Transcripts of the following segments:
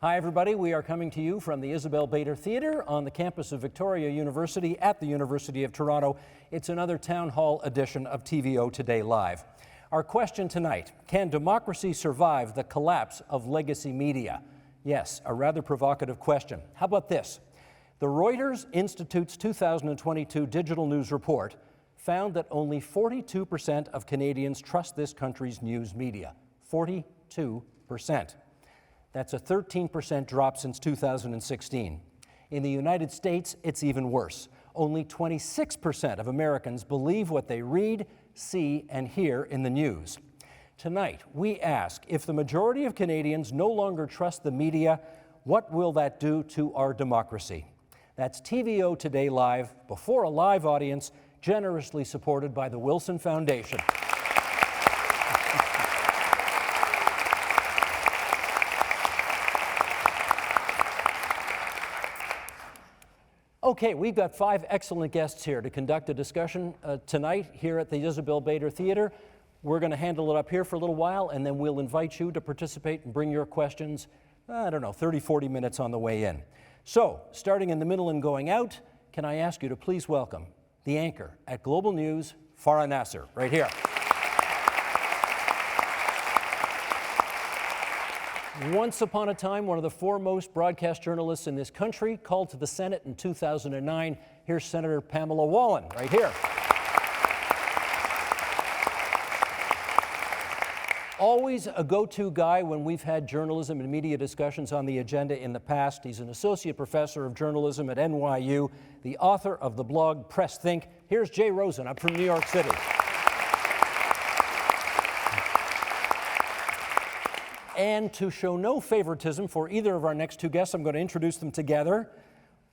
Hi, everybody. We are coming to you from the Isabel Bader Theatre on the campus of Victoria University at the University of Toronto. It's another town hall edition of TVO Today Live. Our question tonight, can democracy survive the collapse of legacy media? Yes, a rather provocative question. How about this? The Reuters Institute's 2022 Digital News Report found that only 42% of Canadians trust this country's news media. 42%. That's a 13% drop since 2016. In the United States, it's even worse. Only 26% of Americans believe what they read, see, and hear in the news. Tonight, we ask, if the majority of Canadians no longer trust the media, what will that do to our democracy? That's TVO Today Live, before a live audience, generously supported by the Wilson Foundation. Okay, we've got 5 excellent guests here to conduct a discussion tonight here at the Isabel Bader Theatre. We're going to handle it up here for a little while, and then we'll invite you to participate and bring your questions, 30, 40 minutes on the way in. So, starting in the middle and going out, can I ask you to please welcome the anchor at Global News, Farah Nasser, right here. Once upon a time, one of the foremost broadcast journalists in this country, called to the Senate in 2009. Here's Senator Pamela Wallin, right here. Always a go-to guy when we've had journalism and media discussions on the agenda in the past. He's an associate professor of journalism at NYU, the author of the blog Press Think. Here's Jay Rosen up from New York City. And to show no favoritism for either of our next 2 guests, I'm going to introduce them together.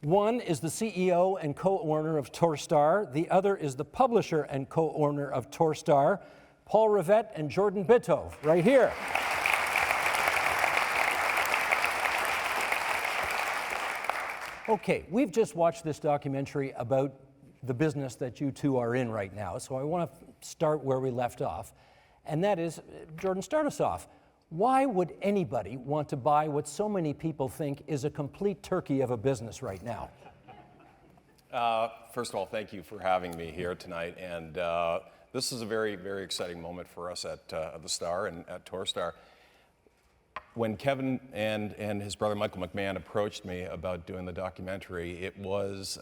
One is the CEO and co-owner of Torstar. The other is the publisher and co-owner of Torstar, Paul Rivett and Jordan Bitove, right here. Okay, we've just watched this documentary about the business that you two are in right now, so I want to start where we left off, and that is, Jordan, start us off. Why would anybody want to buy what so many people think is a complete turkey of a business right now? First of all, thank you for having me here tonight. And this is a very, very exciting moment for us at the Star and at Torstar. When Kevin and his brother Michael McMahon approached me about doing the documentary, it was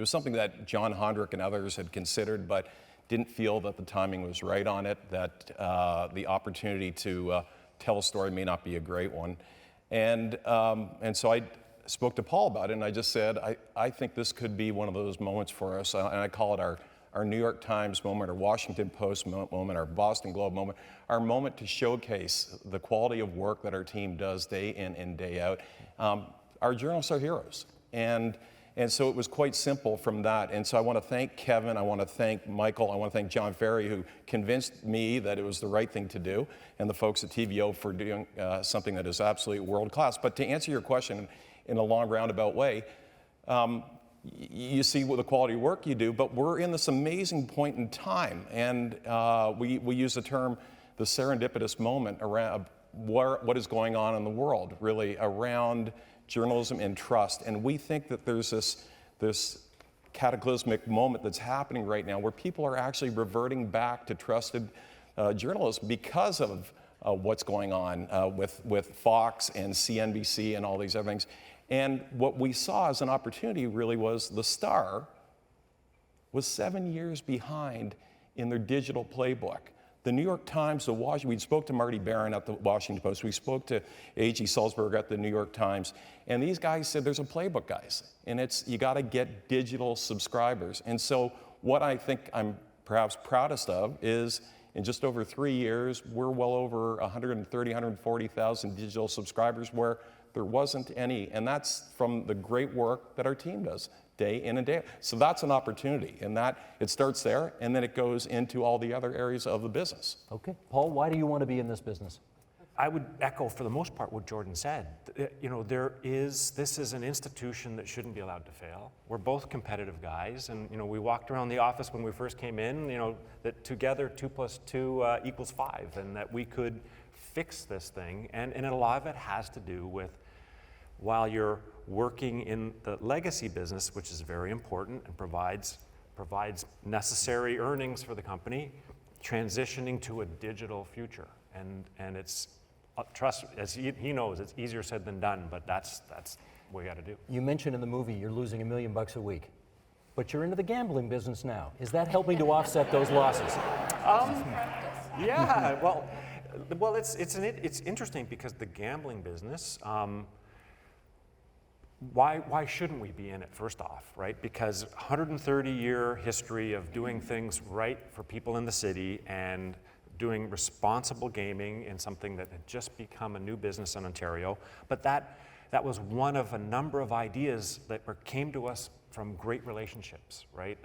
something that John Hondrick and others had considered, but didn't feel that the timing was right on it, that the opportunity to tell a story may not be a great one. And so I spoke to Paul about it, and I just said, I think this could be one of those moments for us, and I call it our New York Times moment, our Washington Post moment, our Boston Globe moment, our moment to showcase the quality of work that our team does day in and day out. Our journalists are heroes. And so it was quite simple from that. And so I want to thank Kevin, I want to thank Michael, I want to thank John Ferry, who convinced me that it was the right thing to do, and the folks at TVO for doing something that is absolutely world class. But to answer your question in a long roundabout way, you see what the quality of work you do, but we're in this amazing point in time. And we use the term the serendipitous moment around what is going on in the world, really, around journalism and trust. And we think that there's this cataclysmic moment that's happening right now where people are actually reverting back to trusted journalism because of what's going on with Fox and CNBC and all these other things. And what we saw as an opportunity really was the Star was 7 years behind in their digital playbook. The New York Times, we spoke to Marty Barron at the Washington Post, we spoke to A.G. Sulzberg at the New York Times, and these guys said there's a playbook, guys, and you got to get digital subscribers. And so what I think I'm perhaps proudest of is in just over 3 years, we're well over 130, 140,000 digital subscribers where there wasn't any, and that's from the great work that our team does day in and day out. So that's an opportunity, and that it starts there, and then it goes into all the other areas of the business. Okay, Paul, why do you want to be in this business? I would echo, for the most part, what Jordan said. You know, this is an institution that shouldn't be allowed to fail. We're both competitive guys, and we walked around the office when we first came in, that together 2 + 2 = 5, and that we could fix this thing. And a lot of it has to do with while you're working in the legacy business, which is very important and provides necessary earnings for the company, transitioning to a digital future. And it's, trust, as he knows, it's easier said than done, but that's what we got to do. You mentioned in the movie you're losing $1 million a week, but you're into the gambling business now. Is that helping to offset those losses? Yeah, well, it's interesting because the gambling business, why shouldn't we be in it, first off, right? Because 130-year history of doing things right for people in the city and doing responsible gaming in something that had just become a new business in Ontario. But that was one of a number of ideas that came to us from great relationships, right?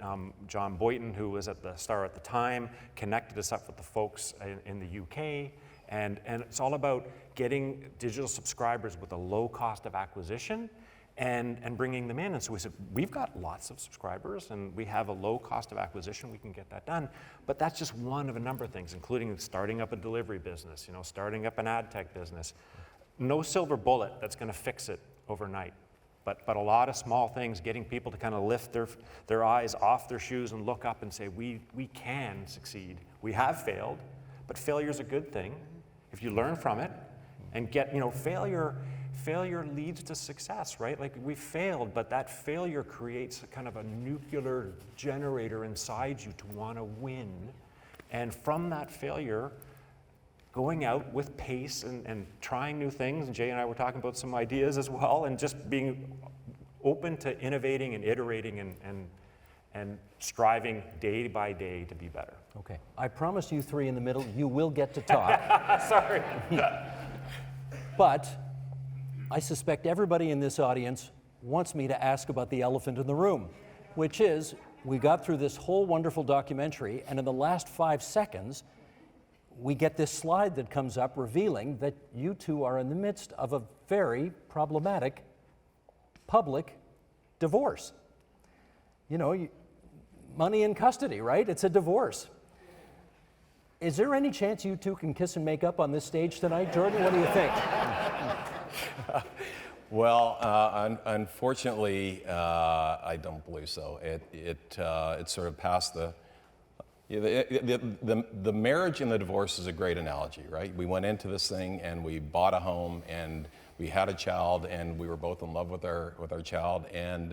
John Boyton, who was at the Star at the time, connected us up with the folks in the UK. And it's all about getting digital subscribers with a low cost of acquisition and bringing them in. And so we said, we've got lots of subscribers and we have a low cost of acquisition, we can get that done. But that's just one of a number of things, including starting up a delivery business, starting up an ad tech business. No silver bullet that's gonna fix it overnight. But a lot of small things, getting people to kind of lift their eyes off their shoes and look up and say, we can succeed. We have failed, but failure's a good thing if you learn from it and get, failure leads to success, right? Like we failed, but that failure creates a kind of a nuclear generator inside you to want to win. And from that failure, going out with pace and trying new things, and Jay and I were talking about some ideas as well, and just being open to innovating and iterating and striving day by day to be better. Okay, I promise you three in the middle, you will get to talk. Sorry. But I suspect everybody in this audience wants me to ask about the elephant in the room, which is, we got through this whole wonderful documentary, and in the last 5 seconds, we get this slide that comes up revealing that you two are in the midst of a very problematic public divorce. Money in custody, right? It's a divorce. Is there any chance you two can kiss and make up on this stage tonight? Jordan, what do you think? Well, unfortunately, I don't believe so. It sort of passed the marriage and the divorce is a great analogy, right? We went into this thing and we bought a home and we had a child and we were both in love with our child, and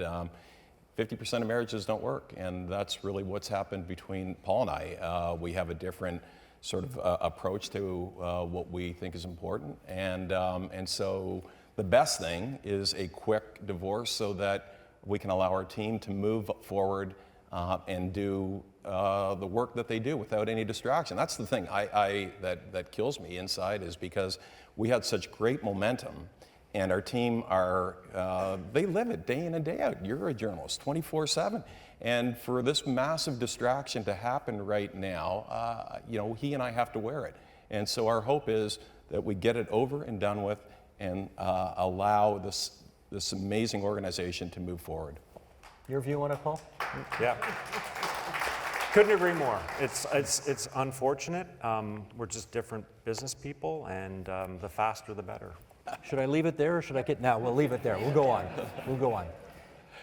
50% of marriages don't work, and that's really what's happened between Paul and I. We have a different sort of approach to what we think is important, and so the best thing is a quick divorce so that we can allow our team to move forward and do the work that they do without any distraction. That's the thing that kills me inside, is because we had such great momentum, and our team they live it day in and day out. You're a journalist, 24/7. And for this massive distraction to happen right now, he and I have to wear it. And so our hope is that we get it over and done with and allow this amazing organization to move forward. Your view on it, Paul? Yeah. Couldn't agree more. It's unfortunate. We're just different business people, and the faster the better. Should I leave it there, or should I No, we'll leave it there. We'll go on. We'll go on.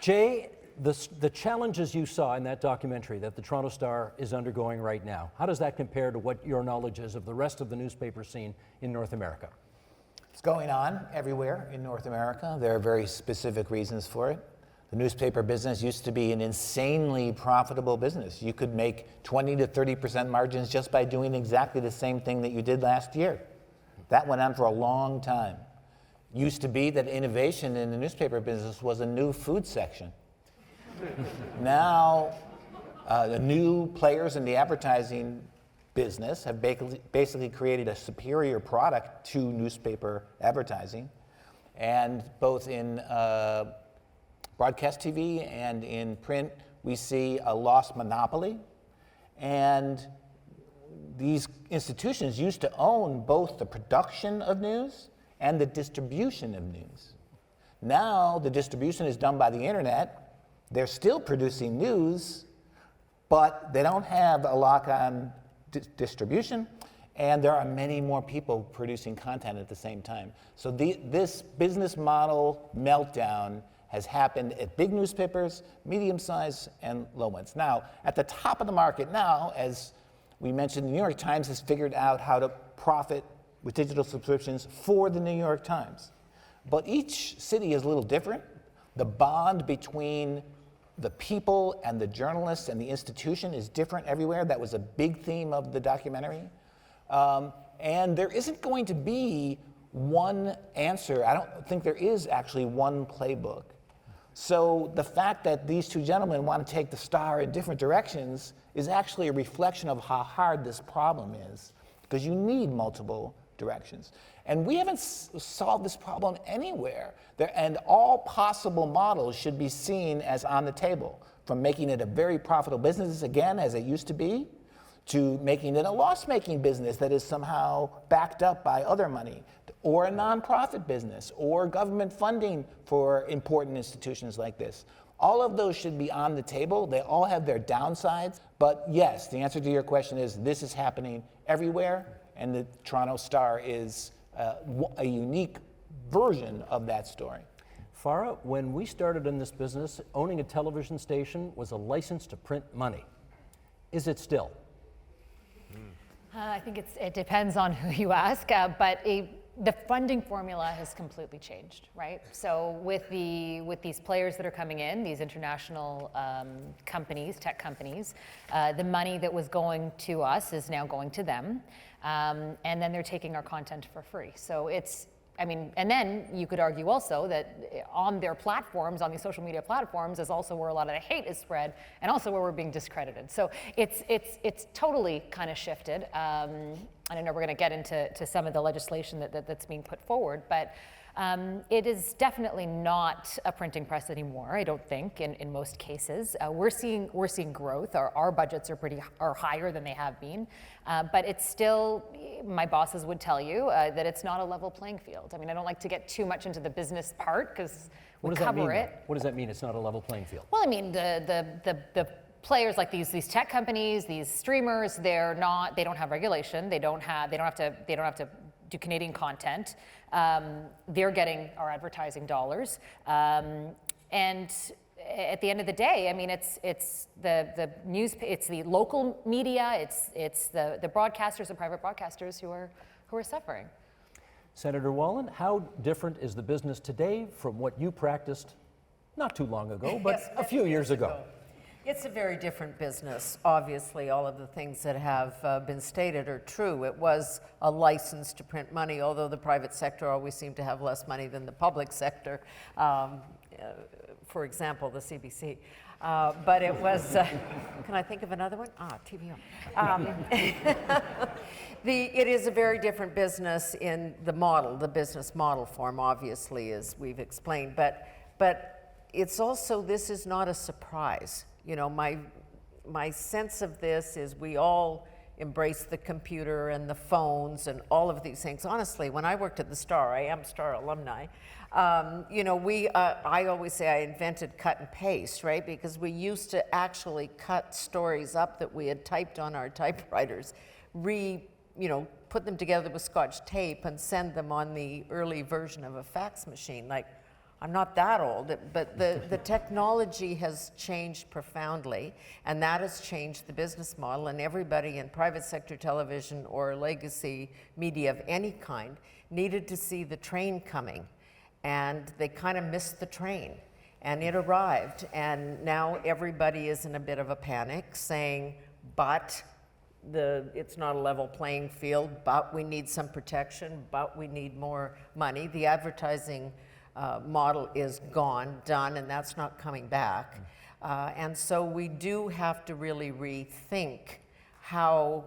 Jay, the challenges you saw in that documentary that the Toronto Star is undergoing right now, how does that compare to what your knowledge is of the rest of the newspaper scene in North America? It's going on everywhere in North America. There are very specific reasons for it. The newspaper business used to be an insanely profitable business. You could make 20 to 30% margins just by doing exactly the same thing that you did last year. That went on for a long time. Used to be that innovation in the newspaper business was a new food section. Now, the new players in the advertising business have basically created a superior product to newspaper advertising. And both in broadcast TV and in print, we see a lost monopoly. And these institutions used to own both the production of news and the distribution of news. Now the distribution is done by the internet. They're still producing news, but they don't have a lock on distribution, and there are many more people producing content at the same time. So this business model meltdown has happened at big newspapers, medium-sized, and low ones. Now, at the top of the market now, as we mentioned, the New York Times has figured out how to profit with digital subscriptions for the New York Times. But each city is a little different. The bond between the people and the journalists and the institution is different everywhere. That was a big theme of the documentary. And there isn't going to be one answer. I don't think there is actually one playbook. So the fact that these two gentlemen want to take the Star in different directions is actually a reflection of how hard this problem is, because you need multiple directions. And we haven't solved this problem anywhere. And all possible models should be seen as on the table, from making it a very profitable business again, as it used to be, to making it a loss-making business that is somehow backed up by other money, or a nonprofit business, or government funding for important institutions like this. All of those should be on the table. They all have their downsides. But yes, the answer to your question is this is happening everywhere, and the Toronto Star is a unique version of that story. Farah, when we started in this business, owning a television station was a license to print money. Is it still? I think it depends on who you ask, but the funding formula has completely changed, right? So with these players that are coming in, these international companies, tech companies, the money that was going to us is now going to them, and then they're taking our content for free. So and then you could argue also that on their platforms, on these social media platforms, is also where a lot of the hate is spread, and also where we're being discredited. So it's totally kind of shifted. I know we're going to get into some of the legislation that's being put forward, but it is definitely not a printing press anymore, I don't think, in most cases. We're seeing growth. Our budgets are higher than they have been, but it's still, my bosses would tell you that it's not a level playing field. I mean, I don't like to get too much into the business part because we cover it. What does that mean? It's not a level playing field. Well, I mean, the players like these tech companies, these streamers, they don't have regulation. They don't have to do Canadian content. They're getting our advertising dollars, and at the end of the day, I mean, it's the news, it's the local media, it's the broadcasters and private broadcasters who are suffering. Senator Wallin, how different is the business today from what you practiced not too long ago, but Yes, a few years ago? It's a very different business. Obviously, all of the things that have been stated are true. It was a license to print money, although the private sector always seemed to have less money than the public sector. For example, the CBC. But it was, can I think of another one? TVO. It is a very different business in the model, the business model form, obviously, as we've explained. But it's also, this is not a surprise. You know, my sense of this is we all embrace the computer and the phones and all of these things. Honestly, when I worked at the Star, I am Star alumni, you know, I always say I invented cut and paste, right? Because we used to actually cut stories up that we had typed on our typewriters, put them together with Scotch tape and send them on the early version of a fax machine. Like, I'm not that old, but the technology has changed profoundly, and that has changed the business model, and everybody in private sector television or legacy media of any kind needed to see the train coming, and they kind of missed the train, and it arrived, and now everybody is in a bit of a panic saying, but it's not a level playing field, but we need some protection, but we need more money. The advertising model is gone, done, and that's not coming back. And so we do have to really rethink how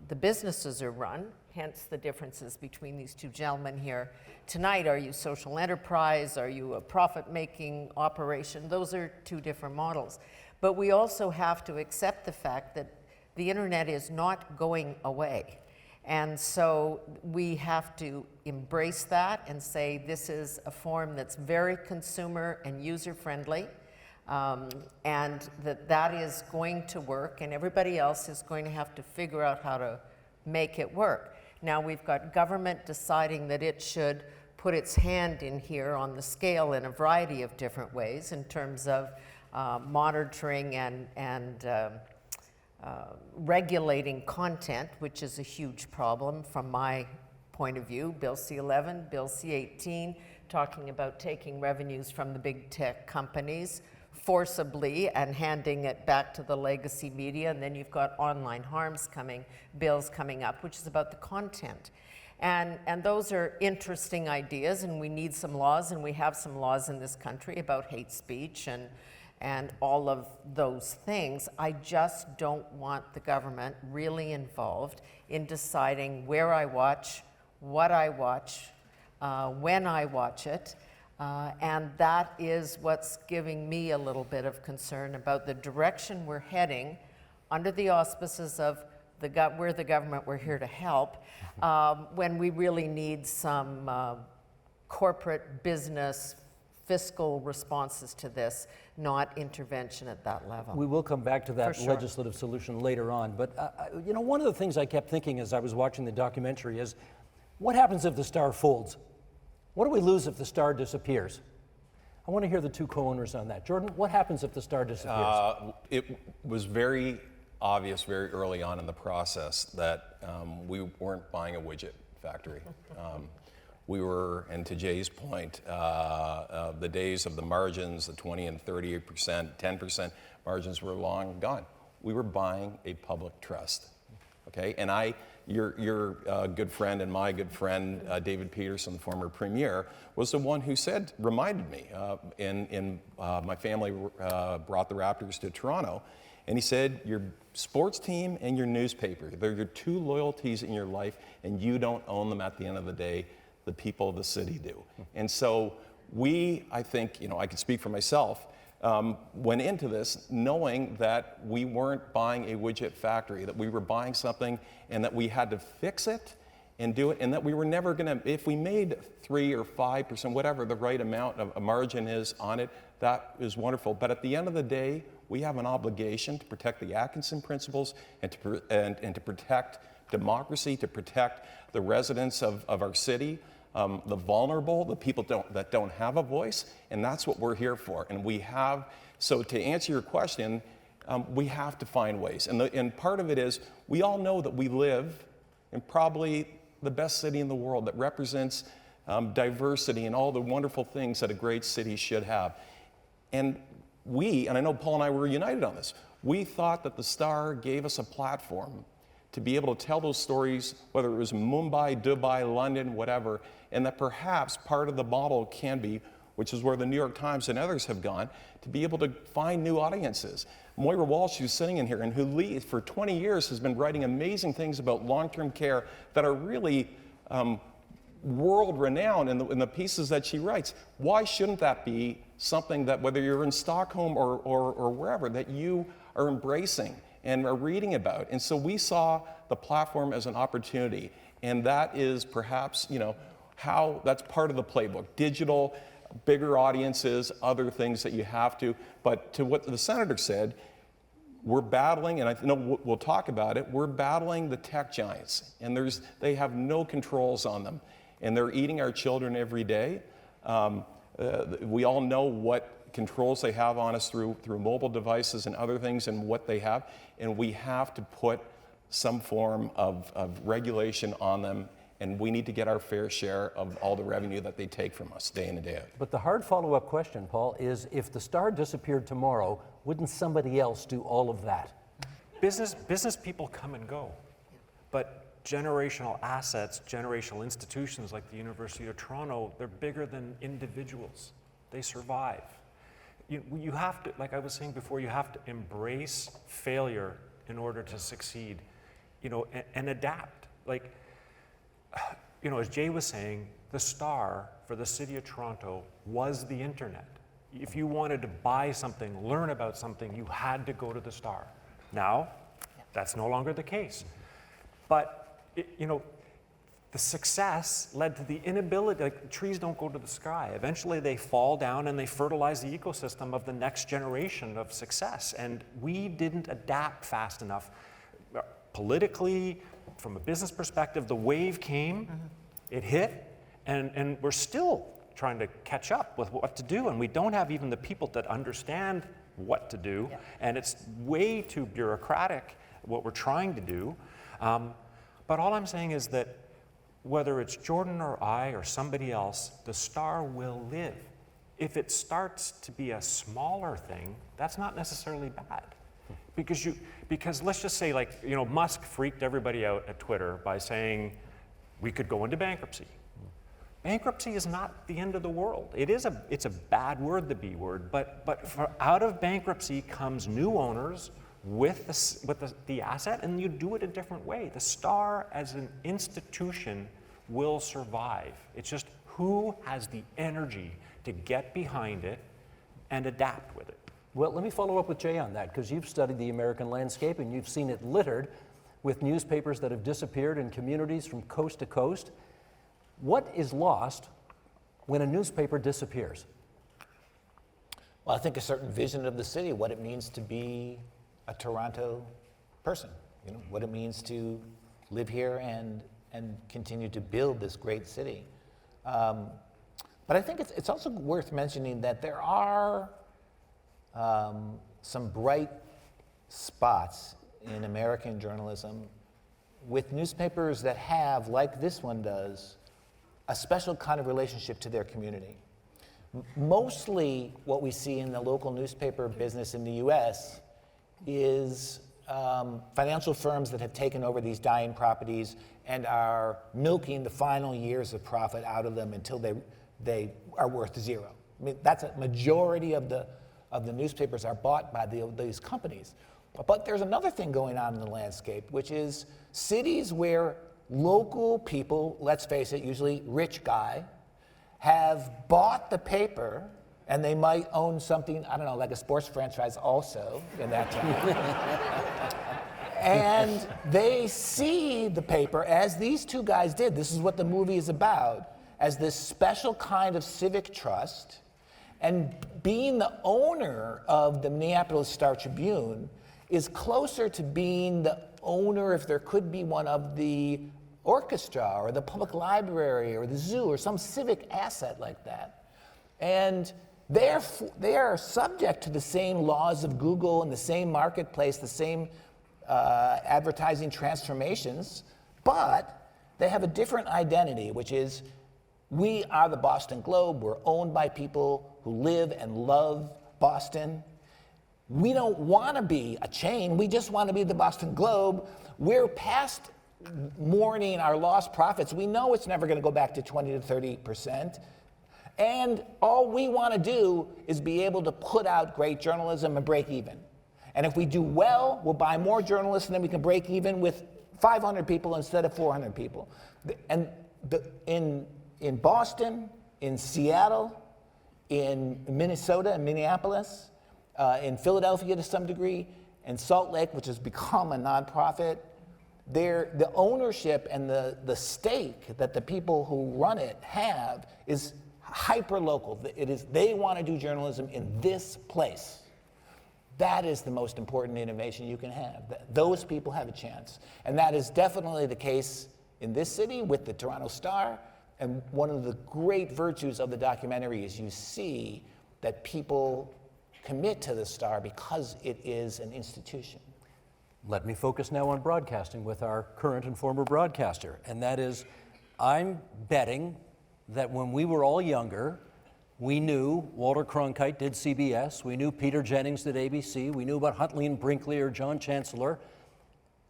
the businesses are run, hence the differences between these two gentlemen here tonight. Are you social enterprise? Are you a profit-making operation? Those are two different models. But we also have to accept the fact that the internet is not going away. And so we have to embrace that and say this is a form that's very consumer and user-friendly, and that is going to work, and everybody else is going to have to figure out how to make it work. Now we've got government deciding that it should put its hand in here on the scale in a variety of different ways in terms of monitoring and regulating content, which is a huge problem from my point of view. Bill C-11, Bill C-18, talking about taking revenues from the big tech companies forcibly and handing it back to the legacy media. And then you've got online harms bills coming up, which is about the content. And those are interesting ideas, and we need some laws, and we have some laws in this country about hate speech and all of those things. I just don't want the government really involved in deciding where I watch, what I watch, when I watch it. And that is what's giving me a little bit of concern about the direction we're heading under the auspices of we're the government, we're here to help, when we really need some corporate business fiscal responses to this, not intervention at that level. We will come back to that For sure. legislative solution later on. But, one of the things I kept thinking as I was watching the documentary is, what happens if the Star folds? What do we lose if the Star disappears? I want to hear the two co-owners on that. Jordan, what happens if the Star disappears? It was very obvious very early on in the process that we weren't buying a widget factory. We were, and to Jay's point, the days of the margins, the 20 and 38%, 10% margins were long gone. We were buying a public trust, okay? And your good friend and my good friend, David Peterson, the former premier, was the one who reminded me, my family brought the Raptors to Toronto, and he said, your sports team and your newspaper, they're your two loyalties in your life, and you don't own them at the end of the day. The people of the city do. And so I think, I can speak for myself, went into this knowing that we weren't buying a widget factory, that we were buying something and that we had to fix it and do it, and that we were never gonna, if we made 3 or 5%, whatever the right amount of a margin is on it, that is wonderful. But at the end of the day, we have an obligation to protect the Atkinson principles and to protect democracy, to protect the residents of our city, the vulnerable, the people that don't have a voice, and that's what we're here for. And so to answer your question, we have to find ways. And part of it is, we all know that we live in probably the best city in the world that represents diversity and all the wonderful things that a great city should have. And I know Paul and I were united on this, we thought that the Star gave us a platform to be able to tell those stories, whether it was Mumbai, Dubai, London, whatever, and that perhaps part of the model can be, which is where the New York Times and others have gone, to be able to find new audiences. Moira Walsh, who's sitting in here and who for 20 years has been writing amazing things about long-term care that are really world-renowned in the pieces that she writes. Why shouldn't that be something that, whether you're in Stockholm or wherever, that you are embracing and are reading about? And so we saw the platform as an opportunity, and that is perhaps, how that's part of the playbook. Digital, bigger audiences, other things that you have to. But to what the senator said, we're battling, and I know we'll talk about it, we're battling the tech giants, and they have no controls on them, and they're eating our children every day. We all know what controls they have on us through mobile devices and other things, and what they have, and we have to put some form of regulation on them, and we need to get our fair share of all the revenue that they take from us day in and day out. But the hard follow-up question, Paul, is if the Star disappeared tomorrow, wouldn't somebody else do all of that? Business people come and go, but generational assets, generational institutions like the University of Toronto, they're bigger than individuals. They survive. You have to, like I was saying before, you have to embrace failure in order to succeed, and adapt. As Jay was saying, the Star for the City of Toronto was the internet. If you wanted to buy something, learn about something, you had to go to the Star. Now, that's no longer the case. But, the success led to the inability, trees don't go to the sky. Eventually they fall down and they fertilize the ecosystem of the next generation of success. And we didn't adapt fast enough politically, from a business perspective, the wave came, it hit, and we're still trying to catch up with what to do, and we don't have even the people that understand what to do, and it's way too bureaucratic what we're trying to do. But all I'm saying is that whether it's Jordan or I or somebody else, the Star will live. If it starts to be a smaller thing, that's not necessarily bad. Because let's just say, like, you know, Musk freaked everybody out at Twitter by saying we could go into bankruptcy. Bankruptcy is not the end of the world. It's a bad word, the B word, but out of bankruptcy comes new owners with the asset, and you do it a different way. The Star as an institution will survive. It's just who has the energy to get behind it and adapt with it. Well, let me follow up with Jay on that, because you've studied the American landscape and you've seen it littered with newspapers that have disappeared in communities from coast to coast. What is lost when a newspaper disappears? Well, I think a certain vision of the city, what it means to be a Toronto person, you know, what it means to live here and continue to build this great city. But I think it's also worth mentioning that there are some bright spots in American journalism with newspapers that have, like this one does, a special kind of relationship to their community. Mostly what we see in the local newspaper business in the US is financial firms that have taken over these dying properties and are milking the final years of profit out of them until they are worth zero. I mean, that's a majority of the newspapers are bought by these companies. But there's another thing going on in the landscape, which is cities where local people, let's face it, usually rich guy, have bought the paper, and they might own something, I don't know, like a sports franchise also in that town. And they see the paper, as these two guys did, this is what the movie is about, as this special kind of civic trust. And being the owner of the Minneapolis Star-Tribune is closer to being the owner, if there could be one, of the orchestra or the public library or the zoo or some civic asset like that. And they are subject to the same laws of Google and the same marketplace, the same advertising transformations, but they have a different identity, which is we are the Boston Globe. We're owned by people who live and love Boston. We don't want to be a chain. We just want to be the Boston Globe. We're past mourning our lost profits. We know it's never going to go back to 20 to 30%. And all we want to do is be able to put out great journalism and break even. And if we do well, we'll buy more journalists, and then we can break even with 500 people instead of 400 people. And in Boston, in Seattle, in Minnesota and Minneapolis, in Philadelphia to some degree, and Salt Lake, which has become a nonprofit, the ownership and the stake that the people who run it have is hyper-local. It is, they want to do journalism in this place. That is the most important innovation you can have. Those people have a chance. And that is definitely the case in this city with the Toronto Star. And one of the great virtues of the documentary is you see that people commit to the Star because it is an institution. Let me focus now on broadcasting with our current and former broadcaster. And that is, I'm betting that when we were all younger, we knew Walter Cronkite did CBS, we knew Peter Jennings did ABC, we knew about Huntley and Brinkley or John Chancellor.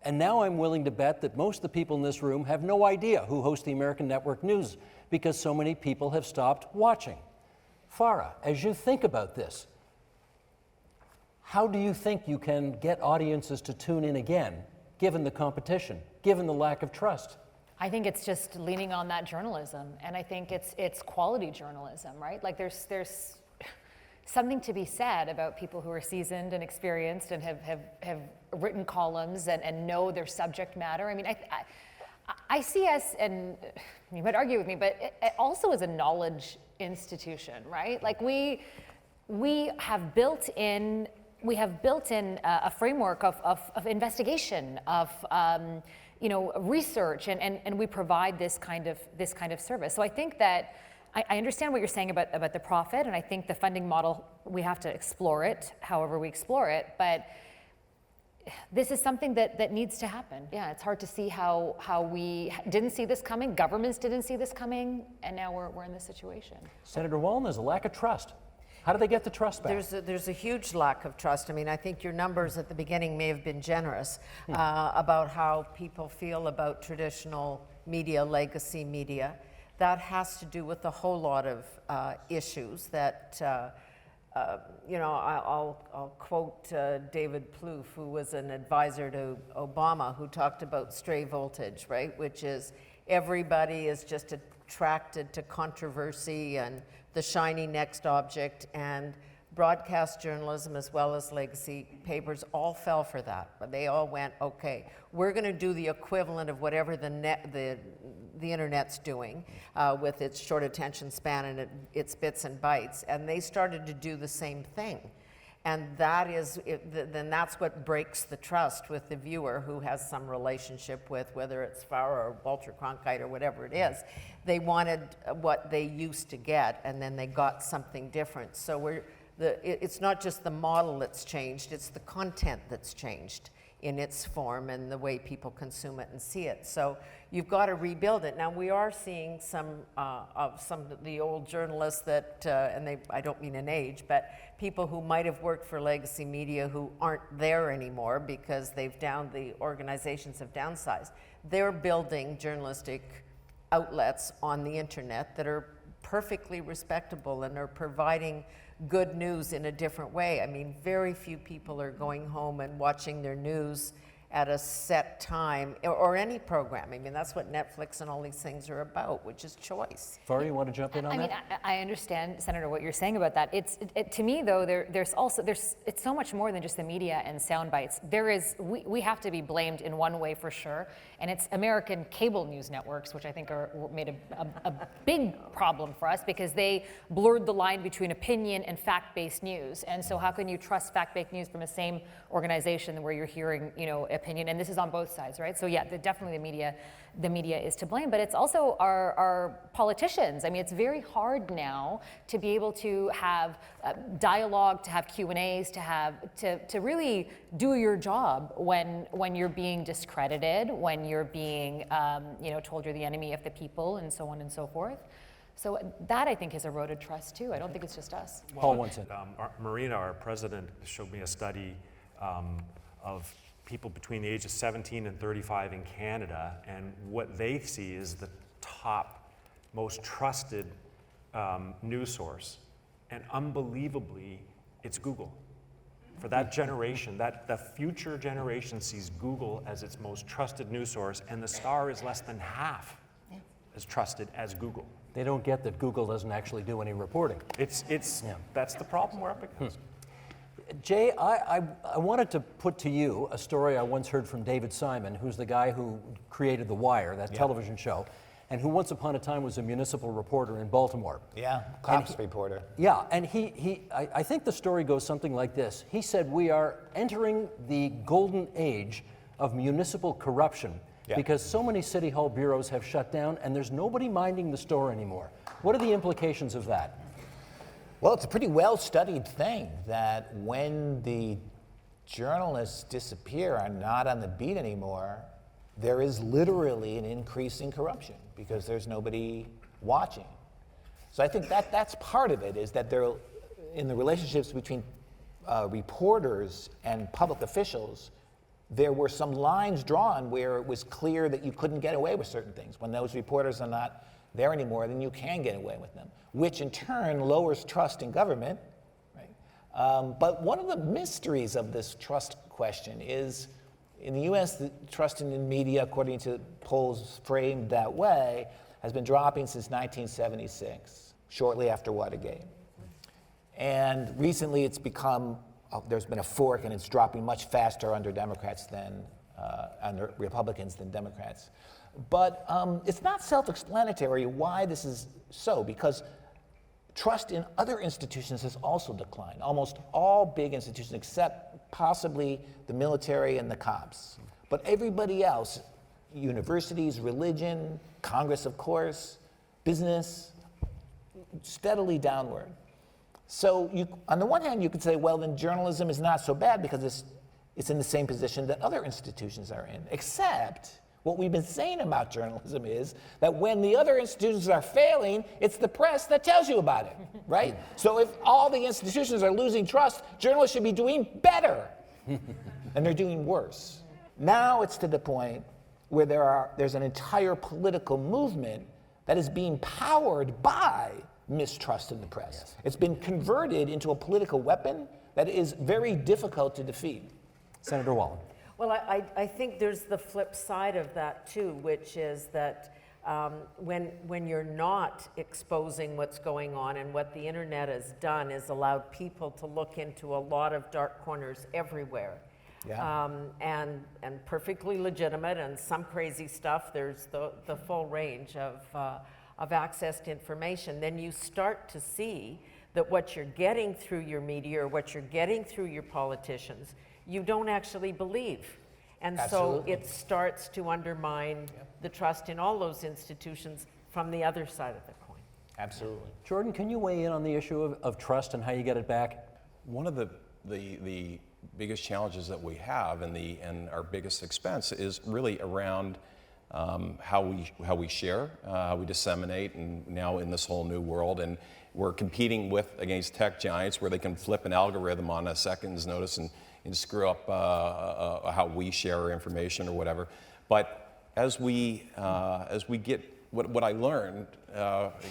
And now I'm willing to bet that most of the people in this room have no idea who hosts the American Network News because so many people have stopped watching. Farah, as you think about this, how do you think you can get audiences to tune in again, given the competition, given the lack of trust? I think it's just leaning on that journalism, and I think it's quality journalism, right? Like there's something to be said about people who are seasoned and experienced and have written columns and know their subject matter. I mean, I see us, and you might argue with me, but it also as a knowledge institution, right? Like we have built in a framework of investigation, of research, and we provide this kind of service. So I think that I understand what you're saying about the profit, and I think the funding model, we have to explore it, however we explore it, but this is something that needs to happen. Yeah, it's hard to see how we didn't see this coming, governments didn't see this coming, and now we're in this situation. Senator Wallin, there's a lack of trust. How do they get the trust back? There's a huge lack of trust. I mean, I think your numbers at the beginning may have been generous about how people feel about traditional media, legacy media. That has to do with a whole lot of issues that, I'll quote David Plouffe, who was an advisor to Obama, who talked about stray voltage, right? Which is everybody is just attracted to controversy and the shiny next object, and broadcast journalism as well as legacy papers all fell for that. But they all went, okay, we're going to do the equivalent of whatever the internet's doing with its short attention span and its bits and bytes, and they started to do the same thing. And then that's what breaks the trust with the viewer who has some relationship with, whether it's Farah or Walter Cronkite or whatever it is. They wanted what they used to get, and then they got something different. So it's not just the model that's changed, it's the content that's changed in its form and the way people consume it and see it. So you've got to rebuild it. Now we are seeing some of the old journalists that, I don't mean in age, but people who might have worked for legacy media who aren't there anymore because the organizations have downsized. They're building journalistic outlets on the internet that are perfectly respectable and are providing good news in a different way. I mean, very few people are going home and watching their news at a set time, or any program. I mean, that's what Netflix and all these things are about, which is choice. Farah, you want to jump in on that? I mean, I understand, Senator, what you're saying about that. To me, though, it's so much more than just the media and sound bites. We have to be blamed in one way for sure, and it's American cable news networks, which I think made a big problem for us because they blurred the line between opinion and fact-based news. And so how can you trust fact-based news from the same organization where you're hearing, opinion? And this is on both sides, right? So yeah, definitely the media is to blame, but it's also our politicians. I mean, it's very hard now to be able to have dialogue, to have Q&As, to really do your job when you're being discredited, when you're being told you're the enemy of the people, and so on and so forth. So that, I think, has eroded trust too. I don't think it's just us. Paul wants it. Marina, our president, showed me a study of people between the age of 17 and 35 in Canada, and what they see is the top, most trusted news source. And unbelievably, it's Google. For that generation, the future generation sees Google as its most trusted news source, and the Star is less than half as trusted as Google. They don't get that Google doesn't actually do any reporting. That's the problem we're up against. Jay, I wanted to put to you a story I once heard from David Simon, who's the guy who created The Wire, that television show, and who once upon a time was a municipal reporter in Baltimore. Yeah, cops reporter. Yeah, and I think the story goes something like this. He said, we are entering the golden age of municipal corruption because so many city hall bureaus have shut down and there's nobody minding the store anymore. What are the implications of that? Well, it's a pretty well-studied thing that when the journalists disappear, are not on the beat anymore, there is literally an increase in corruption because there's nobody watching. So I think that's part of it, is that there, in the relationships between reporters and public officials, there were some lines drawn where it was clear that you couldn't get away with certain things. When those reporters are not there anymore, then you can get away with them, which in turn lowers trust in government, right? But one of the mysteries of this trust question is, in the US, the trust in the media, according to polls framed that way, has been dropping since 1976, shortly after Watergate. And recently it's become, there's been a fork and it's dropping much faster under Democrats than, under Republicans than Democrats. But it's not self-explanatory why this is so, because trust in other institutions has also declined. Almost all big institutions, except possibly the military and the cops. But everybody else universities, religion, Congress, of course, business, steadily downward. So on the one hand, you could say, well, then journalism is not so bad because it's in the same position that other institutions are in, except what we've been saying about journalism is that when the other institutions are failing, it's the press that tells you about it, right? So if all the institutions are losing trust, journalists should be doing better, and they're doing worse. Now it's to the point where there's an entire political movement that is being powered by mistrust in the press. Yes. It's been converted into a political weapon that is very difficult to defeat. Senator Wallin. Well, I think there's the flip side of that too, which is that when you're not exposing what's going on, and what the internet has done is allowed people to look into a lot of dark corners everywhere. Yeah. And perfectly legitimate, and some crazy stuff. There's the full range of access to information. Then you start to see that what you're getting through your media, or what you're getting through your politicians, you don't actually believe. And Absolutely. so it starts to undermine the trust in all those institutions from the other side of the coin. Absolutely. Jordan, can you weigh in on the issue of trust and how you get it back? One of the biggest challenges that we have, and our biggest expense, is really around how we share, how we disseminate, and now in this whole new world. And we're competing against tech giants where they can flip an algorithm on a second's notice and screw up how we share our information or whatever. But as we get, what I learned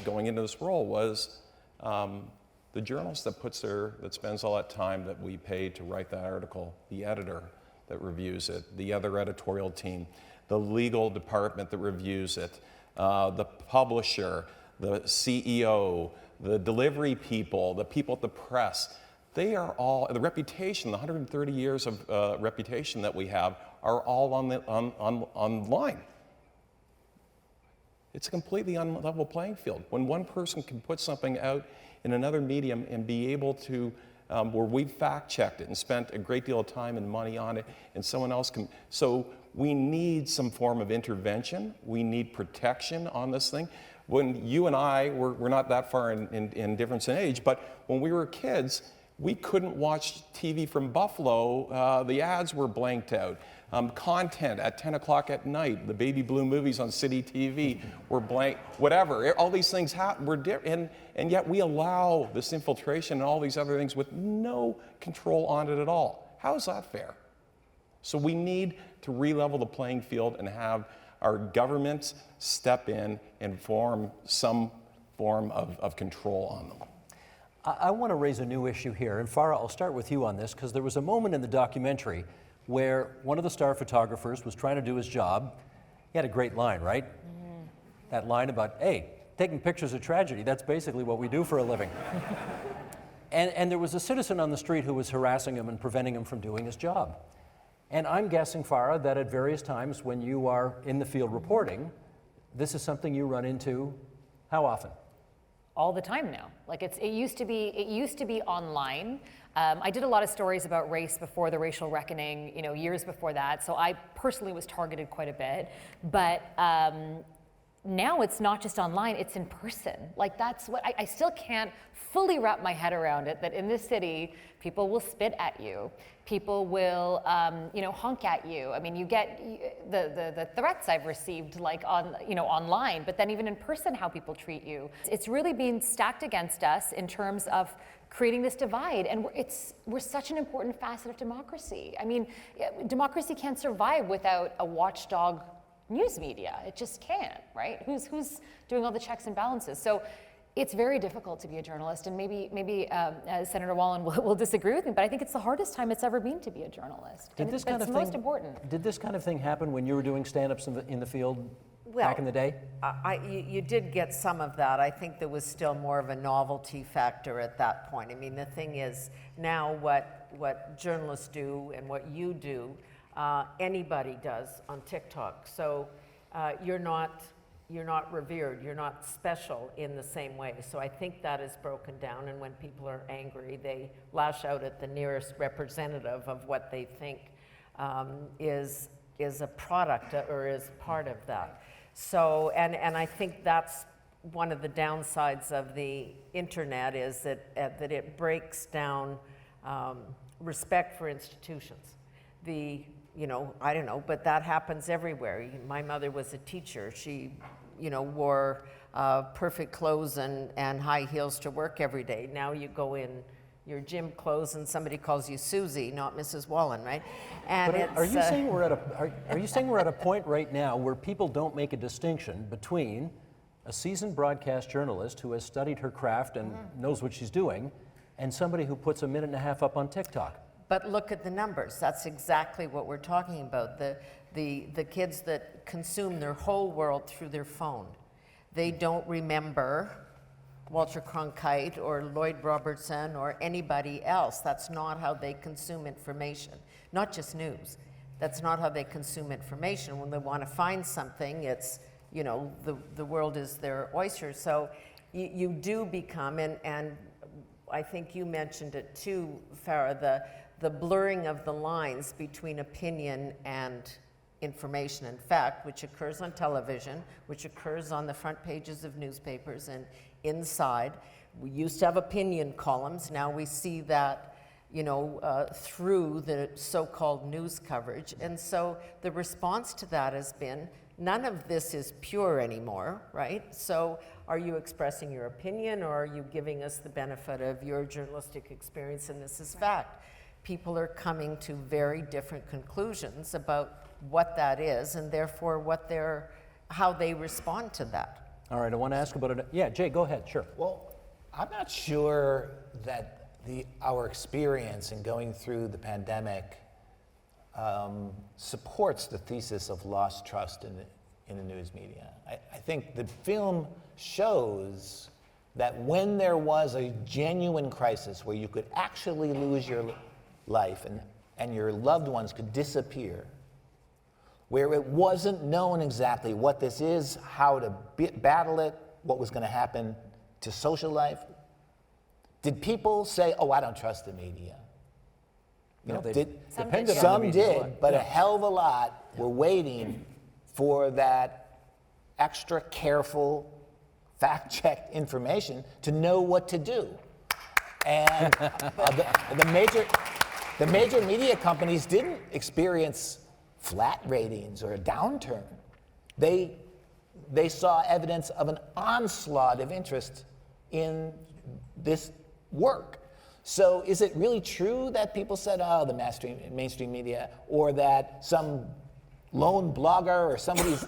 going into this role was the journalist that spends all that time that we pay to write that article, the editor that reviews it, the other editorial team, the legal department that reviews it, the publisher, the CEO, the delivery people, the people at the press. They are all, the reputation, the 130 years of reputation that we have, are all online. It's a completely unlevel playing field. When one person can put something out in another medium and be able to, where we've fact-checked it and spent a great deal of time and money on it, and someone else can, so we need some form of intervention. We need protection on this thing. When you and I, we're not that far in difference in age, but when we were kids, we couldn't watch TV from Buffalo. The ads were blanked out. Content at 10 o'clock at night, the baby blue movies on City TV were blank, whatever. All these things were different, and yet we allow this infiltration and all these other things with no control on it at all. How is that fair? So we need to re-level the playing field and have our governments step in and form some form of control on them. I want to raise a new issue here, and Farah, I'll start with you on this, because there was a moment in the documentary where one of the star photographers was trying to do his job. He had a great line, right? Mm-hmm. That line about, hey, taking pictures of tragedy, that's basically what we do for a living. and there was a citizen on the street who was harassing him and preventing him from doing his job. And I'm guessing, Farah, that at various times when you are in the field reporting, this is something you run into how often? All the time now. Like it used to be online. I did a lot of stories about race before the racial reckoning, years before that. So I personally was targeted quite a bit. But now it's not just online, it's in person. Like that's what, I still can't fully wrap my head around it, that in this city, people will spit at you. People will, honk at you. I mean, you get the threats I've received like online, but then even in person, how people treat you. It's really being stacked against us in terms of creating this divide, and we're such an important facet of democracy. I mean, democracy can't survive without a watchdog news media. It just can't, right? Who's doing all the checks and balances? So it's very difficult to be a journalist, and maybe Senator Wallin will disagree with me, but I think it's the hardest time it's ever been to be a journalist. It's most important. Did this kind of thing happen when you were doing stand-ups in the field back in the day? You did get some of that. I think there was still more of a novelty factor at that point. I mean, the thing is, now what journalists do and what you do, anybody does on TikTok. So you're not revered, you're not special in the same way. So I think that is broken down, and when people are angry, they lash out at the nearest representative of what they think is is a product or is part of that. So, and I think that's one of the downsides of the internet is that it breaks down respect for institutions. I don't know, but that happens everywhere. My mother was a teacher. She, wore perfect clothes and high heels to work every day. Now you go in your gym clothes and somebody calls you Susie, not Mrs. Wallen, right? And But are it's, you saying are you saying we're at a point right now where people don't make a distinction between a seasoned broadcast journalist who has studied her craft and knows what she's doing, and somebody who puts a minute and a half up on TikTok? But look at the numbers. That's exactly what we're talking about. The kids that consume their whole world through their phone. They don't remember Walter Cronkite or Lloyd Robertson or anybody else. That's not how they consume information, not just news. That's not how they consume information. When they want to find something, it's, the world is their oyster. So you do become, and I think you mentioned it too, Farah, the blurring of the lines between opinion and information and fact, which occurs on television, which occurs on the front pages of newspapers and inside. We used to have opinion columns. Now we see that, through the so-called news coverage. And so the response to that has been, none of this is pure anymore, right? So are you expressing your opinion, or are you giving us the benefit of your journalistic experience and this is fact? People are coming to very different conclusions about what that is, and therefore how they respond to that. All right, I want to ask about it. Yeah, Jay, go ahead, sure. Well, I'm not sure that our experience in going through the pandemic supports the thesis of lost trust in the news media. I think the film shows that when there was a genuine crisis where you could actually lose your life and your loved ones could disappear, where it wasn't known exactly what this is, how to battle it, what was going to happen to social life, did people say, "Oh, I don't trust the media"? No, they depended on the some media a did, lot. but a hell of a lot were waiting for that extra careful, fact-checked information to know what to do. And the major media companies didn't experience flat ratings or a downturn. They saw evidence of an onslaught of interest in this work. So is it really true that people said, oh, the mainstream media, or that some lone blogger or somebody's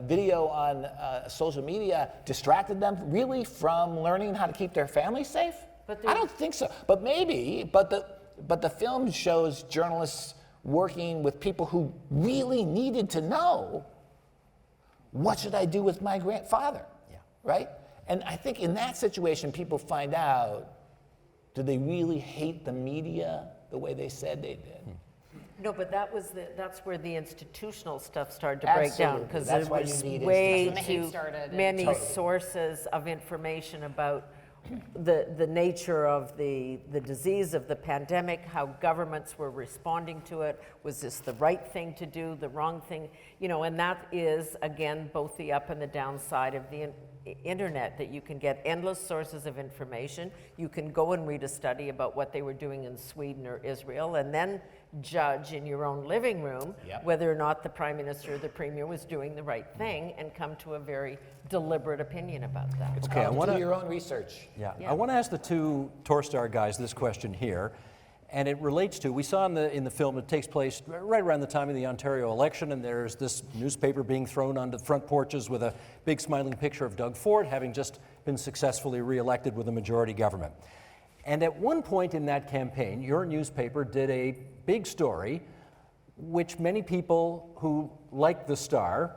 video on social media distracted them really from learning how to keep their family safe? I don't think so. But maybe, but the film shows journalists working with people who really needed to know, what should I do with my grandfather? Yeah. Right? And I think in that situation, people find out, do they really hate the media the way they said they did? No, but that's where the institutional stuff started to break down, Absolutely. because That's there why you was need way institutions. That's when the hate too started and- many Totally. sources of information about the nature of the disease, of the pandemic, how governments were responding to it. Was this the right thing to do, the wrong thing? And that is, again, both the up and the downside of the internet, that you can get endless sources of information. You can go and read a study about what they were doing in Sweden or Israel, and then judge in your own living room Yep. whether or not the Prime Minister or the Premier was doing the right thing, and come to a very deliberate opinion about that. Okay, I want Do to. your own research. Yeah, Yeah. I want to ask the two Torstar guys this question here, and it relates to, we saw in the film, it takes place right around the time of the Ontario election, and there's this newspaper being thrown onto the front porches with a big smiling picture of Doug Ford having just been successfully reelected with a majority government. And at one point in that campaign, your newspaper did a big story, which many people who liked the Star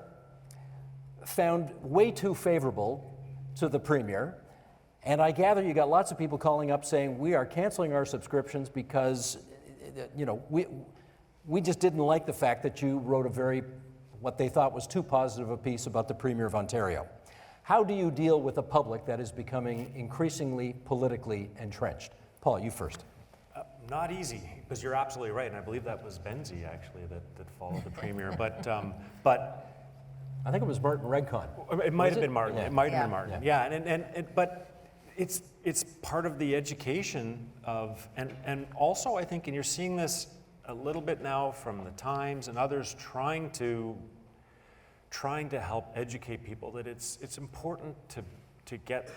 found way too favorable to the Premier. And I gather you got lots of people calling up saying, we are canceling our subscriptions because, we just didn't like the fact that you wrote what they thought was too positive a piece about the Premier of Ontario. How do you deal with a public that is becoming increasingly politically entrenched? Paul, you first. Not easy, because you're absolutely right, and I believe that was Benzie actually that followed the premier. But I think it was Martin Redcon. it might Was have it? been Martin. Yeah. It might have Yeah. been Martin. Yeah, but it's part of the education of, and also I think, and you're seeing this a little bit now from the Times and others trying to help educate people that it's important to get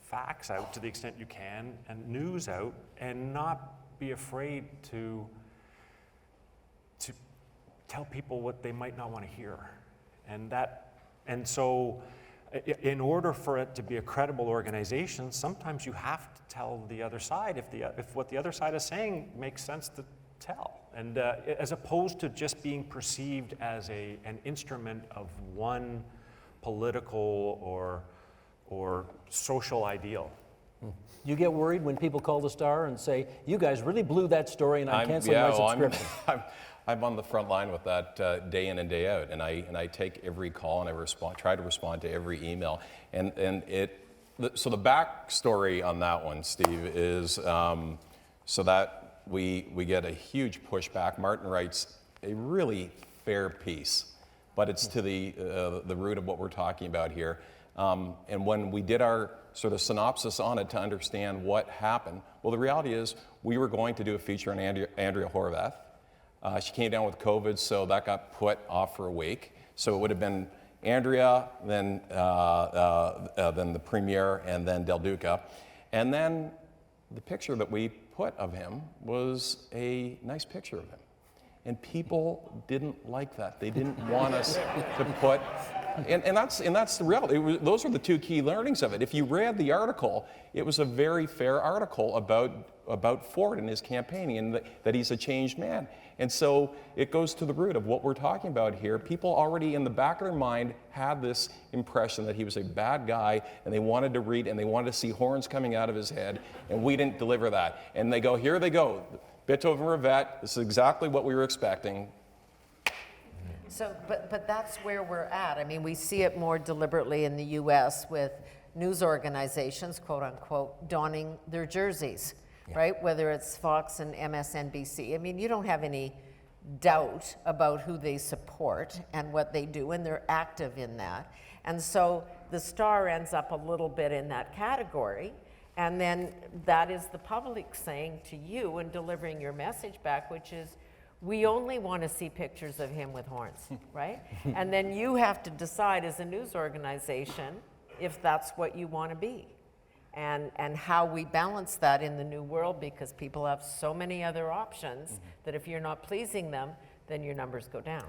facts out to the extent you can and news out, and not be afraid to tell people what they might not want to hear. And so in order for it to be a credible organization, sometimes you have to tell the other side if what the other side is saying makes sense to tell, and as opposed to just being perceived as an instrument of one political or social ideal. You get worried when people call the Star and say, "You guys really blew that story, and I'm canceling my subscription." I'm on the front line with that day in and day out, and I take every call and I try to respond to every email, so the backstory on that one, Steve, is so that we get a huge pushback. Martin writes a really fair piece, but it's to the root of what we're talking about here. And when we did our sort of synopsis on it to understand what happened, well, the reality is we were going to do a feature on Andrea Horwath. She came down with COVID, so that got put off for a week. So it would have been Andrea, then the premier, and then Del Duca. And then the picture that we put of him was a nice picture of him. And people didn't like that. They didn't want us to put, and that's the reality. Those are the two key learnings of it. If you read the article, it was a very fair article about Ford and his campaigning, and that he's a changed man. And so it goes to the root of what we're talking about here. People already in the back of their mind had this impression that he was a bad guy, and they wanted to read, and they wanted to see horns coming out of his head, and we didn't deliver that. And they go, here they go, Beethoven Rivette, this is exactly what we were expecting. So, but that's where we're at. I mean, we see it more deliberately in the U.S. with news organizations, quote unquote, donning their jerseys, right? Whether it's Fox and MSNBC. I mean, you don't have any doubt about who they support and what they do, and they're active in that. And so the Star ends up a little bit in that category. And then that is the public saying to you and delivering your message back, which is, we only want to see pictures of him with horns, right? And then you have to decide as a news organization if that's what you want to be. And how we balance that in the new world, because people have so many other options that if you're not pleasing them, then your numbers go down.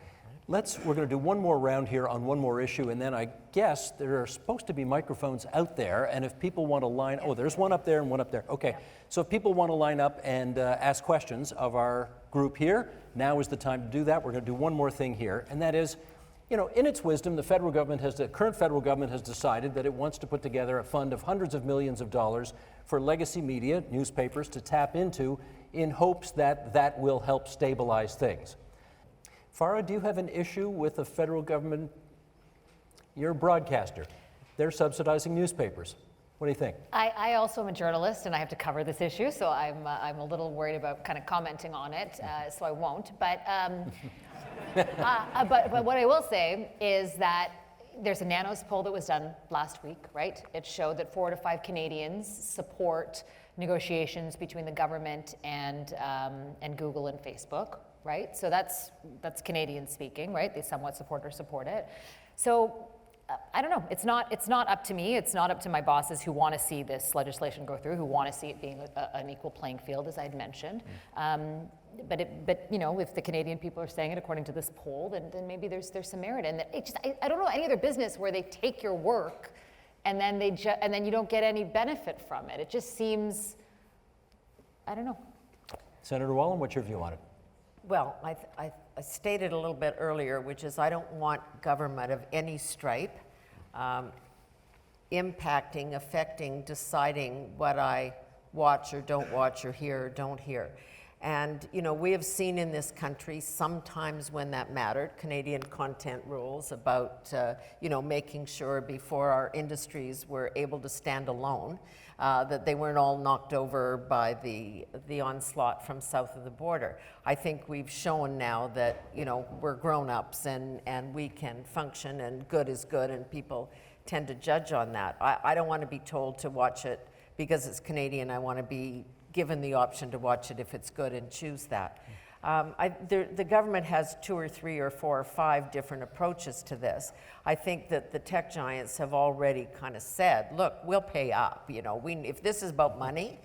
We're going to do one more round here on one more issue, and then I guess there are supposed to be microphones out there, and if people want to there's one up there and one up there. Okay, so if people want to line up and ask questions of our group here, now is the time to do that. We're going to do one more thing here, and that is, in its wisdom, the current federal government has decided that it wants to put together a fund of hundreds of millions of dollars for legacy media, newspapers, to tap into in hopes that that will help stabilize things. Farah, do you have an issue with the federal government? You're a broadcaster. They're subsidizing newspapers. What do you think? I also am a journalist, and I have to cover this issue, so I'm a little worried about kind of commenting on it, so I won't. But but what I will say is that there's a Nanos poll that was done last week, right? It showed that 4 to 5 Canadians support negotiations between the government and Google and Facebook, right? So that's Canadian speaking, right? They somewhat support it. So I don't know. It's not up to me. It's not up to my bosses who want to see this legislation go through, who want to see it being an equal playing field, as I had mentioned. But if the Canadian people are saying it according to this poll, then maybe there's some merit in it. I don't know any other business where they take your work and then and then you don't get any benefit from it. It just seems, I don't know. Senator Wallin, what's your view on it? Well, I stated a little bit earlier, which is I don't want government of any stripe impacting, affecting, deciding what I watch or don't watch or hear or don't hear. And, you know, we have seen in this country sometimes when that mattered, Canadian content rules about, you know, making sure before our industries were able to stand alone, that they weren't all knocked over by the onslaught from south of the border. I think we've shown now that, you know, we're grown-ups and we can function, and good is good, and people tend to judge on that. I don't want to be told to watch it because it's Canadian. I want to be given the option to watch it if it's good and choose that. The government has 2 or 3 or 4 or 5 different approaches to this. I think that the tech giants have already kind of said, look, we'll pay up. You know, if this is about money,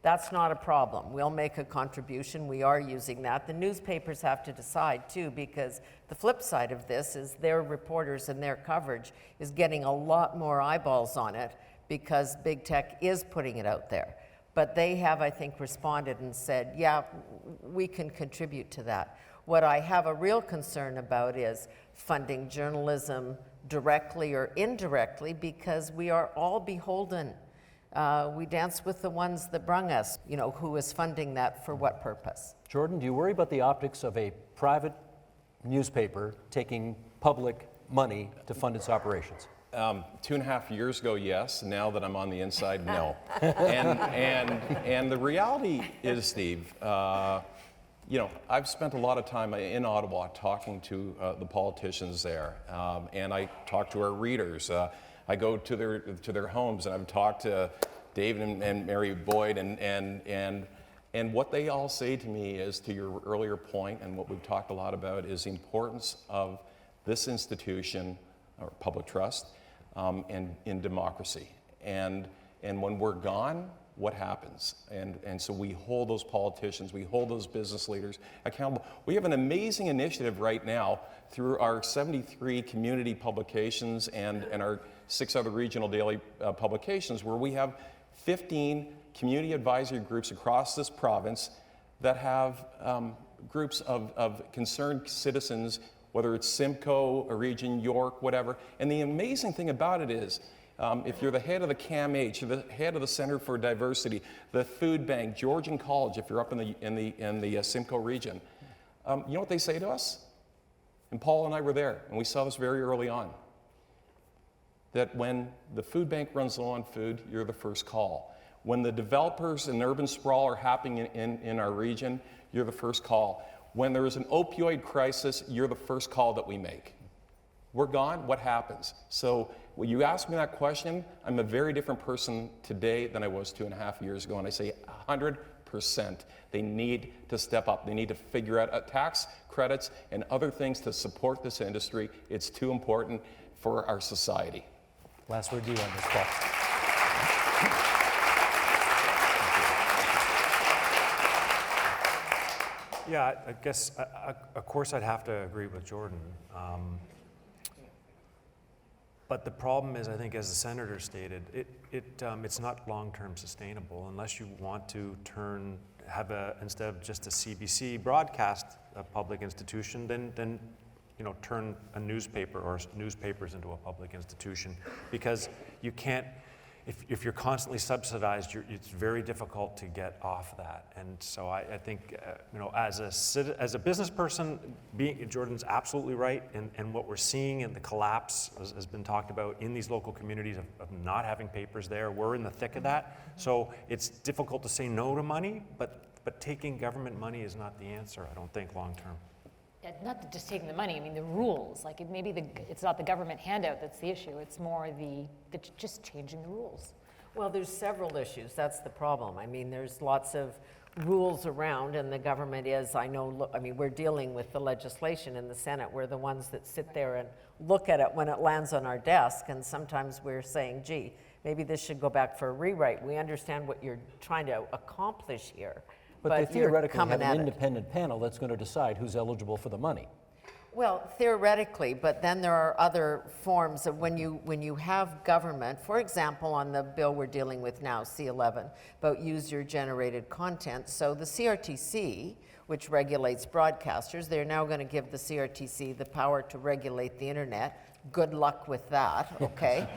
that's not a problem. We'll make a contribution. We are using that. The newspapers have to decide too, because the flip side of this is their reporters and their coverage is getting a lot more eyeballs on it because big tech is putting it out there. But they have, I think, responded and said, yeah, we can contribute to that. What I have a real concern about is funding journalism directly or indirectly, because we are all beholden. We dance with the ones that brung us, you know, who is funding that for what purpose? Jordan, do you worry about the optics of a private newspaper taking public money to fund its operations? 2.5 years ago, yes. Now that I'm on the inside, no. and the reality is, Steve, you know, I've spent a lot of time in Ottawa talking to the politicians there, and I talk to our readers. I go to their homes, and I've talked to David and Mary Boyd, and what they all say to me is, to your earlier point, and what we've talked a lot about, is the importance of this institution, or public trust, and in democracy. And when we're gone, what happens? And so we hold those politicians, we hold those business leaders accountable. We have an amazing initiative right now through our 73 community publications and our 6 other regional daily publications, where we have 15 community advisory groups across this province that have groups of concerned citizens, whether it's Simcoe, a region, York, whatever. And the amazing thing about it is, if you're the head of the CAMH, the head of the Center for Diversity, the Food Bank, Georgian College, if you're up in the Simcoe region, you know what they say to us? And Paul and I were there, and we saw this very early on, that when the food bank runs low on food, you're the first call. When the developers and urban sprawl are happening in our region, you're the first call. When there is an opioid crisis, you're the first call that we make. We're gone, what happens? So when you ask me that question, I'm a very different person today than I was 2.5 years ago, and I say 100%. They need to step up. They need to figure out tax credits and other things to support this industry. It's too important for our society. Last word to you on this, Paul. Yeah, I guess, of course, I'd have to agree with Jordan. But the problem is, I think, as the senator stated, it's not long-term sustainable unless you want to instead of just a CBC broadcast, a public institution, then you know, turn a newspaper or newspapers into a public institution, because you can't. If you're constantly subsidized, it's very difficult to get off that. And so I think, you know, as a business person, Jordan's absolutely right, and what we're seeing in the collapse has been talked about in these local communities of not having papers there. We're in the thick of that. So it's difficult to say no to money, but taking government money is not the answer, I don't think, long term. Yeah, not just taking the money, I mean the rules. Like it's not the government handout that's the issue. It's more the just changing the rules. Well, there's several issues. That's the problem. I mean, there's lots of rules around, and the government is, I mean, we're dealing with the legislation in the Senate. We're the ones that sit there and look at it when it lands on our desk, and sometimes we're saying, gee, maybe this should go back for a rewrite. We understand what you're trying to accomplish here. But they you're theoretically coming have an at it. independent panel that's going to decide who's eligible for the money. Well, theoretically, but then there are other forms of when you have government, for example, on the bill we're dealing with now, C11, about user-generated content. So the CRTC, which regulates broadcasters, they're now going to give the CRTC the power to regulate the internet. Good luck with that, okay?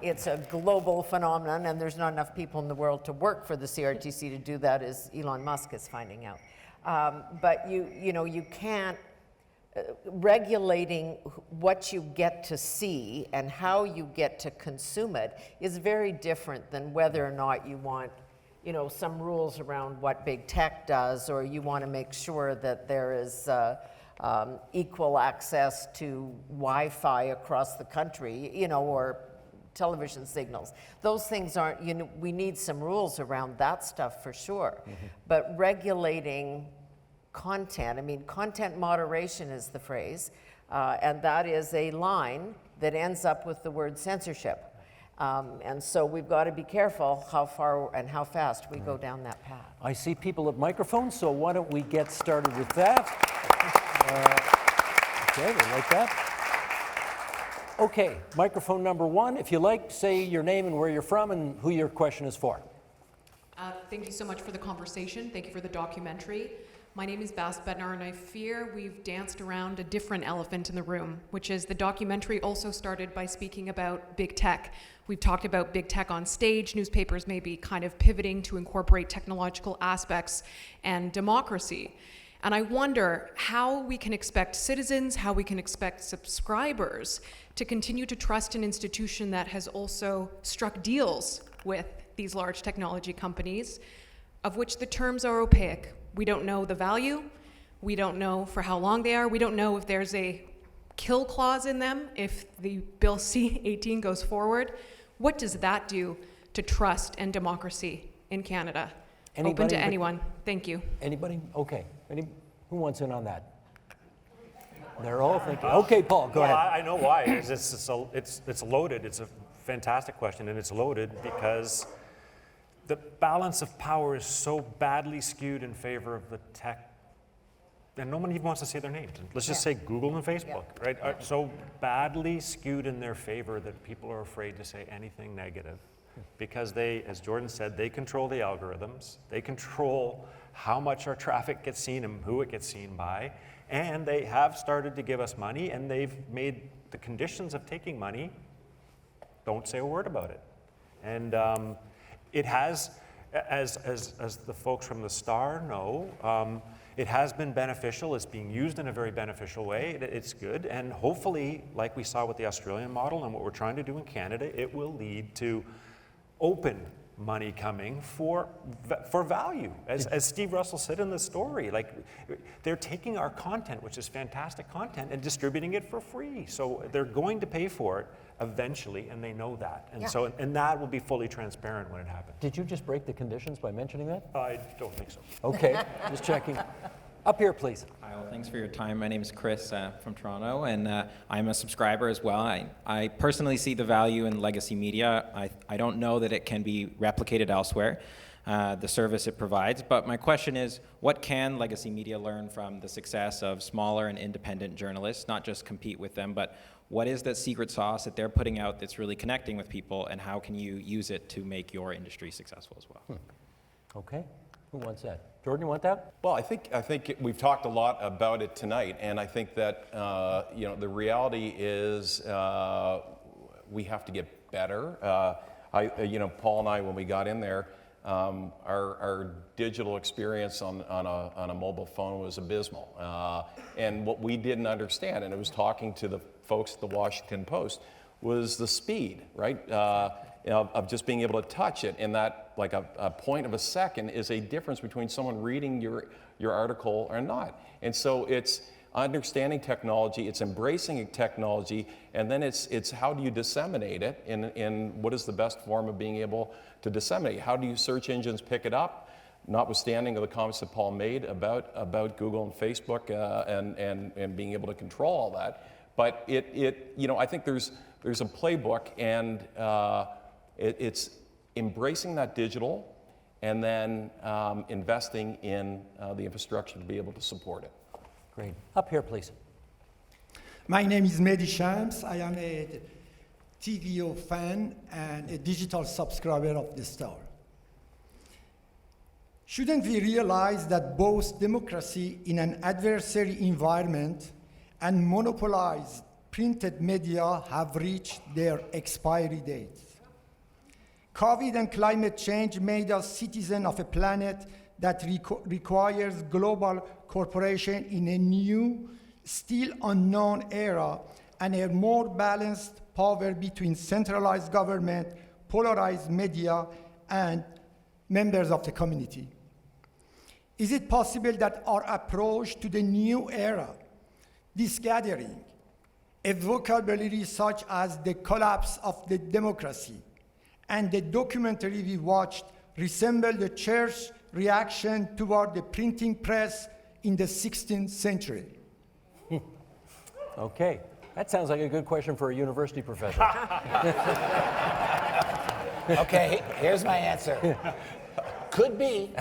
It's a global phenomenon, and there's not enough people in the world to work for the CRTC to do that, as Elon Musk is finding out. But you can't, regulating what you get to see and how you get to consume it is very different than whether or not you want, some rules around what big tech does, or you want to make sure that there is equal access to Wi-Fi across the country, or television signals. Those things aren't, we need some rules around that stuff for sure. But regulating content, content moderation is the phrase, and that is a line that ends up with the word censorship. And so we've got to be careful how far and how fast we go down that path. I see people at microphones, so why don't we get started with that? Okay, we like that. Okay, microphone number one. If you like, say your name and where you're from and who your question is for. Thank you so much for the conversation. Thank you for the documentary. My name is Bas Bednar, and I fear we've danced around a different elephant in the room, which is the documentary also started by speaking about big tech. We've talked about big tech on stage. Newspapers may be kind of pivoting to incorporate technological aspects and democracy. And I wonder how we can expect citizens, how we can expect subscribers to continue to trust an institution that has also struck deals with these large technology companies, of which the terms are opaque. We don't know the value. We don't know for how long they are. We don't know if there's a kill clause in them if the Bill C-18 goes forward. What does that do to trust and democracy in Canada? Open Anybody? to anyone. Thank you. Anybody? Okay. Who wants in on that? They're all thinking. Okay, Paul, go ahead. I know why. It's loaded. It's a fantastic question, and it's loaded because the balance of power is so badly skewed in favor of the tech, and no one even wants to say their names. Let's just say Google and Facebook, right? Are so badly skewed in their favor that people are afraid to say anything negative because they, as Jordan said, they control the algorithms. They control how much our traffic gets seen and who it gets seen by. And they have started to give us money, and they've made the conditions of taking money, don't say a word about it. And it has, as the folks from the Star know, it has been beneficial. It's being used in a very beneficial way. It's good. And hopefully, like we saw with the Australian model and what we're trying to do in Canada, it will lead to open money coming for value. As Steve Russell said in the story, like they're taking our content, which is fantastic content, and distributing it for free. So they're going to pay for it eventually, and they know that. And so, and that will be fully transparent when it happens. Did you just break the conditions by mentioning that? I don't think so. Okay, just checking. Up here, please. Hi, well, thanks for your time. My name is Chris from Toronto, and I'm a subscriber as well. I personally see the value in legacy media. I don't know that it can be replicated elsewhere, the service it provides, but my question is, what can legacy media learn from the success of smaller and independent journalists, not just compete with them, but what is the secret sauce that they're putting out that's really connecting with people, and how can you use it to make your industry successful as well? Okay, who wants that? Jordan, you want that? Well, I think we've talked a lot about it tonight, and I think that the reality is we have to get better. Paul and I, when we got in there, our digital experience on a mobile phone was abysmal, and what we didn't understand, and it was talking to the folks at the Washington Post, was the speed, right? Of just being able to touch it, and that like a point of a second is a difference between someone reading your article or not. And so it's understanding technology, it's embracing technology, and then it's how do you disseminate it in what is the best form of being able to disseminate? How do you search engines pick it up? Notwithstanding the comments that Paul made about Google and Facebook and being able to control all that, but I think there's a playbook, and it's embracing that digital and then investing in the infrastructure to be able to support it. Great. Up here, please. My name is Mehdi Shams. I am a TVO fan and a digital subscriber of the Star. Shouldn't we realize that both democracy in an adversary environment and monopolized printed media have reached their expiry dates. COVID and climate change made us citizens of a planet that requires global cooperation in a new, still unknown era, and a more balanced power between centralized government, polarized media, and members of the community. Is it possible that our approach to the new era, this gathering, a vocabulary such as the collapse of the democracy, and the documentary we watched resemble the church's reaction toward the printing press in the 16th century? Okay, that sounds like a good question for a university professor. Okay, here's my answer. Could be.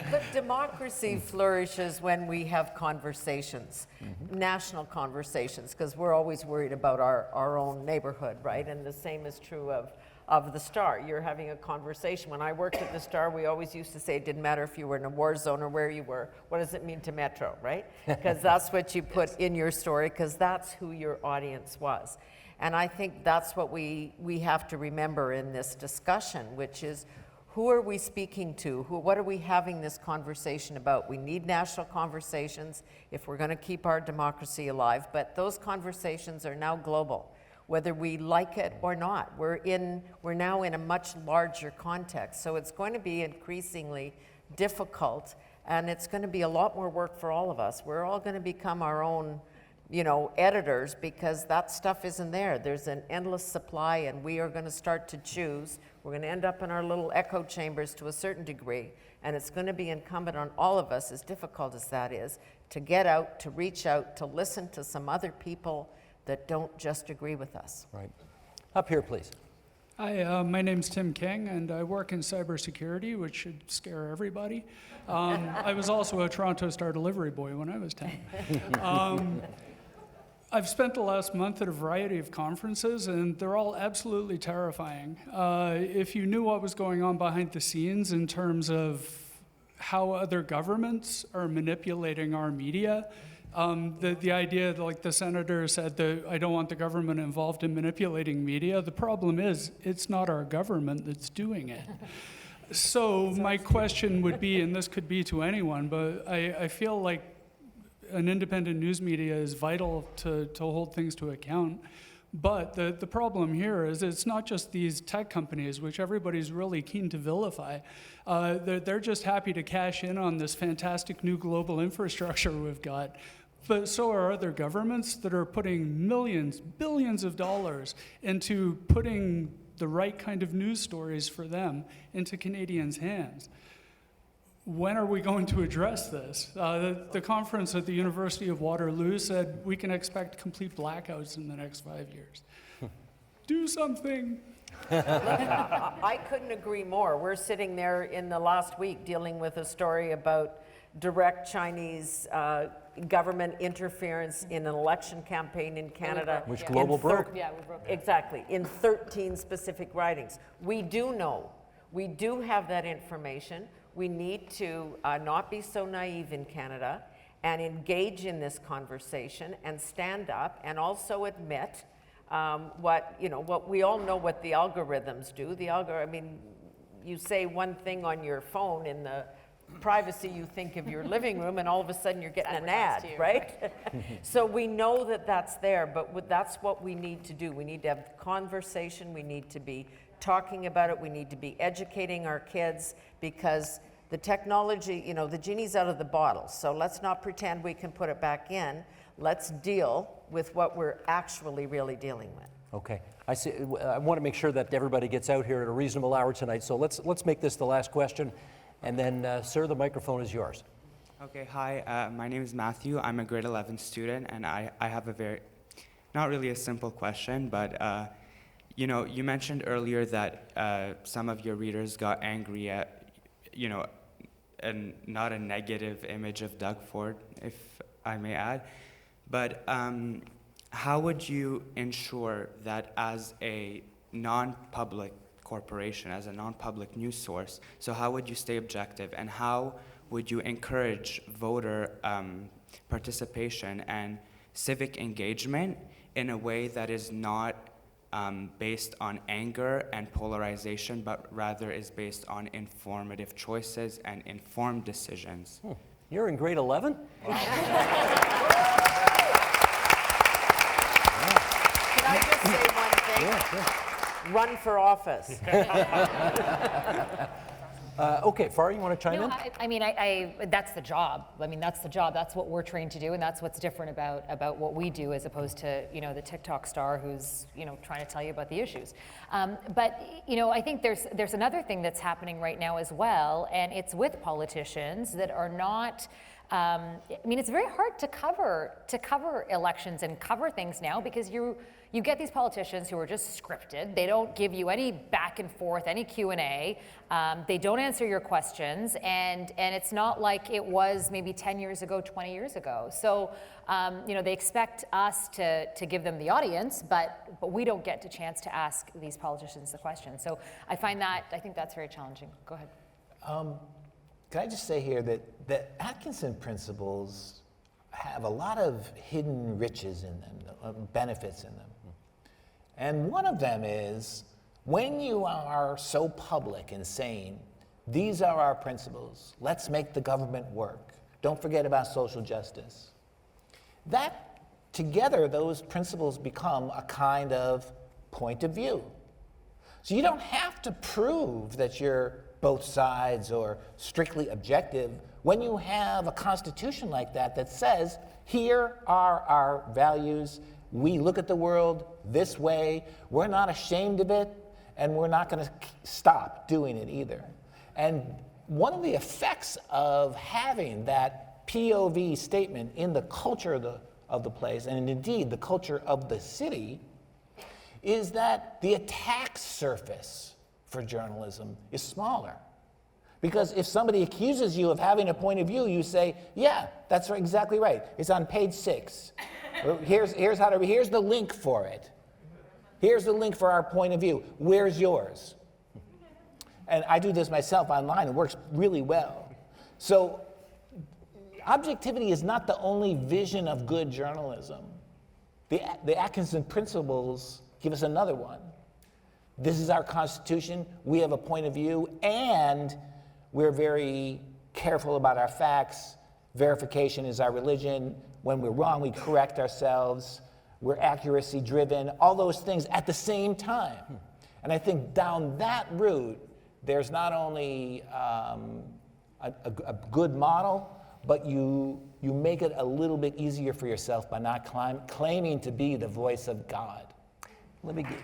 But democracy flourishes when we have conversations, national conversations, because we're always worried about our own neighborhood, right? And the same is true of the Star. You're having a conversation. When I worked at the Star, we always used to say it didn't matter if you were in a war zone or where you were. What does it mean to Metro, right? Because that's what you put in your story, because that's who your audience was. And I think that's what we have to remember in this discussion, which is, who are we speaking to? What are we having this conversation about? We need national conversations if we're going to keep our democracy alive, but those conversations are now global, whether we like it or not. We're now in a much larger context, so it's going to be increasingly difficult, and it's going to be a lot more work for all of us. We're all going to become our own, editors, because that stuff isn't there. There's an endless supply, and we are going to start to choose. We're going to end up in our little echo chambers to a certain degree, and it's going to be incumbent on all of us, as difficult as that is, to get out, to reach out, to listen to some other people that don't just agree with us. Right. Up here, please. Hi, my name's Tim King, and I work in cybersecurity, which should scare everybody. I was also a Toronto Star delivery boy when I was 10. I've spent the last month at a variety of conferences, and they're all absolutely terrifying. If you knew what was going on behind the scenes in terms of how other governments are manipulating our media, the idea, like the senator said, that I don't want the government involved in manipulating media, the problem is it's not our government that's doing it. So my question would be, and this could be to anyone, but I feel like an independent news media is vital to hold things to account. But the problem here is it's not just these tech companies, which everybody's really keen to vilify. They're just happy to cash in on this fantastic new global infrastructure we've got. But so are other governments that are putting millions, billions of dollars into putting the right kind of news stories for them into Canadians' hands. When are we going to address this? The conference at the University of Waterloo said we can expect complete blackouts in the next 5 years. Do something. I couldn't agree more. We're sitting there in the last week dealing with a story about direct Chinese government interference in an election campaign in Canada. Which Global broke. Yeah, we broke it. Exactly, in 13 specific writings. We do know, we do have that information. We need to not be so naive in Canada and engage in this conversation and stand up and also admit what we all know what the algorithms do. You say one thing on your phone in the privacy you think of your living room, and all of a sudden you're getting an ad, right? So we know that that's there, but that's what we need to do. We need to have conversation. We need to be talking about it. We need to be educating our kids, because the technology, the genie's out of the bottle. So let's not pretend we can put it back in. Let's deal with what we're actually really dealing with. Okay. I see. I want to make sure that everybody gets out here at a reasonable hour tonight. So let's make this the last question, and then, sir, the microphone is yours. Okay. Hi. My name is Matthew. I'm a grade 11 student, and I have a not really a simple question, but you mentioned earlier that some of your readers got angry at, and not a negative image of Doug Ford, if I may add. But how would you ensure that as a non-public corporation, as a non-public news source, so how would you stay objective, and how would you encourage voter participation and civic engagement in a way that is not based on anger and polarization, but rather is based on informative choices and informed decisions. You're in grade 11? Can I just say one thing? Run for office. Okay, Farah, you want to chime No, in? I mean, that's the job. I mean, that's the job. That's what we're trained to do, and that's what's different about what we do as opposed to, the TikTok star who's, trying to tell you about the issues. But, I think there's another thing that's happening right now as well, and it's with politicians that are not. It's very hard to cover elections and cover things now because you get these politicians who are just scripted. They don't give you any back and forth, any Q&A. They don't answer your questions, and it's not like it was maybe 10 years ago, 20 years ago. So, they expect us to give them the audience, but we don't get the chance to ask these politicians the questions. So I think that's very challenging. Go ahead. Can I just say here that the Atkinson principles have a lot of hidden riches in them, benefits in them. And one of them is when you are so public and saying, these are our principles, let's make the government work, don't forget about social justice. That together, those principles become a kind of point of view. So you don't have to prove that you're both sides or strictly objective when you have a constitution like that says, here are our values, we look at the world this way, we're not ashamed of it, and we're not going to stop doing it either. And one of the effects of having that POV statement in the culture of the place, and indeed the culture of the city, is that the attack surface for journalism is smaller. Because if somebody accuses you of having a point of view, you say, yeah, that's exactly right. It's on page 6. Here's the link for it. Here's the link for our point of view. Where's yours? And I do this myself online. It works really well. So objectivity is not the only vision of good journalism. The Atkinson principles give us another one. This is our Constitution, we have a point of view, and we're very careful about our facts. Verification is our religion. When we're wrong, we correct ourselves. We're accuracy driven, all those things at the same time. And I think down that route, there's not only a good model, but you make it a little bit easier for yourself by not claiming to be the voice of God. Let me get...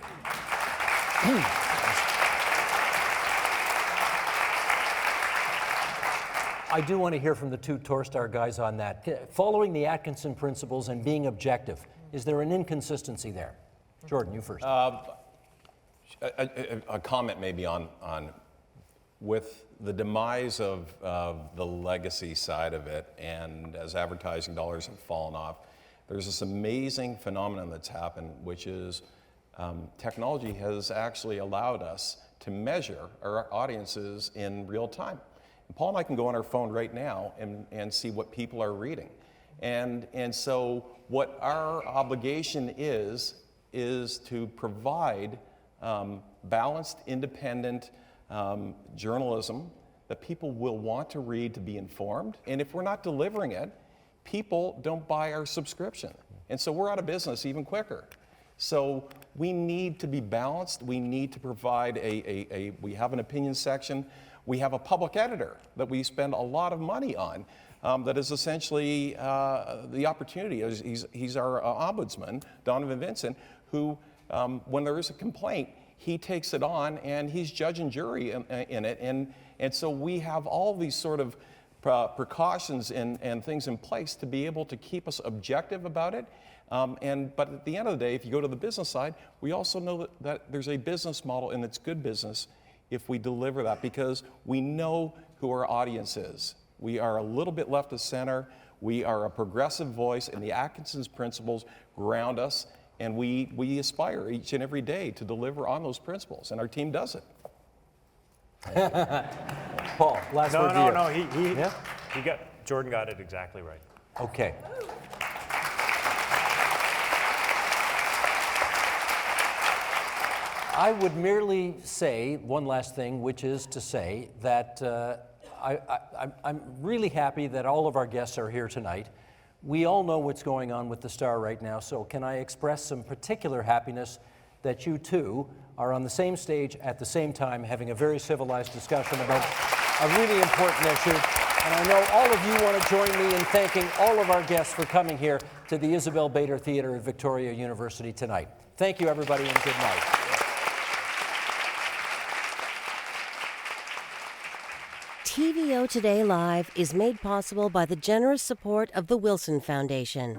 I do want to hear from the two Torstar guys on that. Following the Atkinson principles and being objective, is there an inconsistency there? Jordan, you first. A comment maybe on with the demise of the legacy side of it, and as advertising dollars have fallen off, there's this amazing phenomenon that's happened, which is technology has actually allowed us to measure our audiences in real time. And Paul and I can go on our phone right now and see what people are reading. And so what our obligation is to provide balanced, independent journalism that people will want to read to be informed. And if we're not delivering it, people don't buy our subscription. And so we're out of business even quicker. So we need to be balanced. We need to provide we have an opinion section. We have a public editor that we spend a lot of money on that is essentially the opportunity. He's our ombudsman, Donovan Vincent, who, when there is a complaint, he takes it on and he's judge and jury in it. And so we have all these sort of precautions and things in place to be able to keep us objective about it. But at the end of the day, if you go to the business side, we also know that there's a business model and it's good business if we deliver that, because we know who our audience is. We are a little bit left of center. We are a progressive voice, and the Atkinson's principles ground us, and we aspire each and every day to deliver on those principles, and our team does it. Paul, last word to you. No, Jordan got it exactly right. Okay. I would merely say one last thing, which is to say that I'm really happy that all of our guests are here tonight. We all know what's going on with the Star right now, so can I express some particular happiness that you two are on the same stage at the same time having a very civilized discussion about a really important issue. And I know all of you want to join me in thanking all of our guests for coming here to the Isabel Bader Theater at Victoria University tonight. Thank you, everybody, and good night. TVO Today Live is made possible by the generous support of the Wilson Foundation.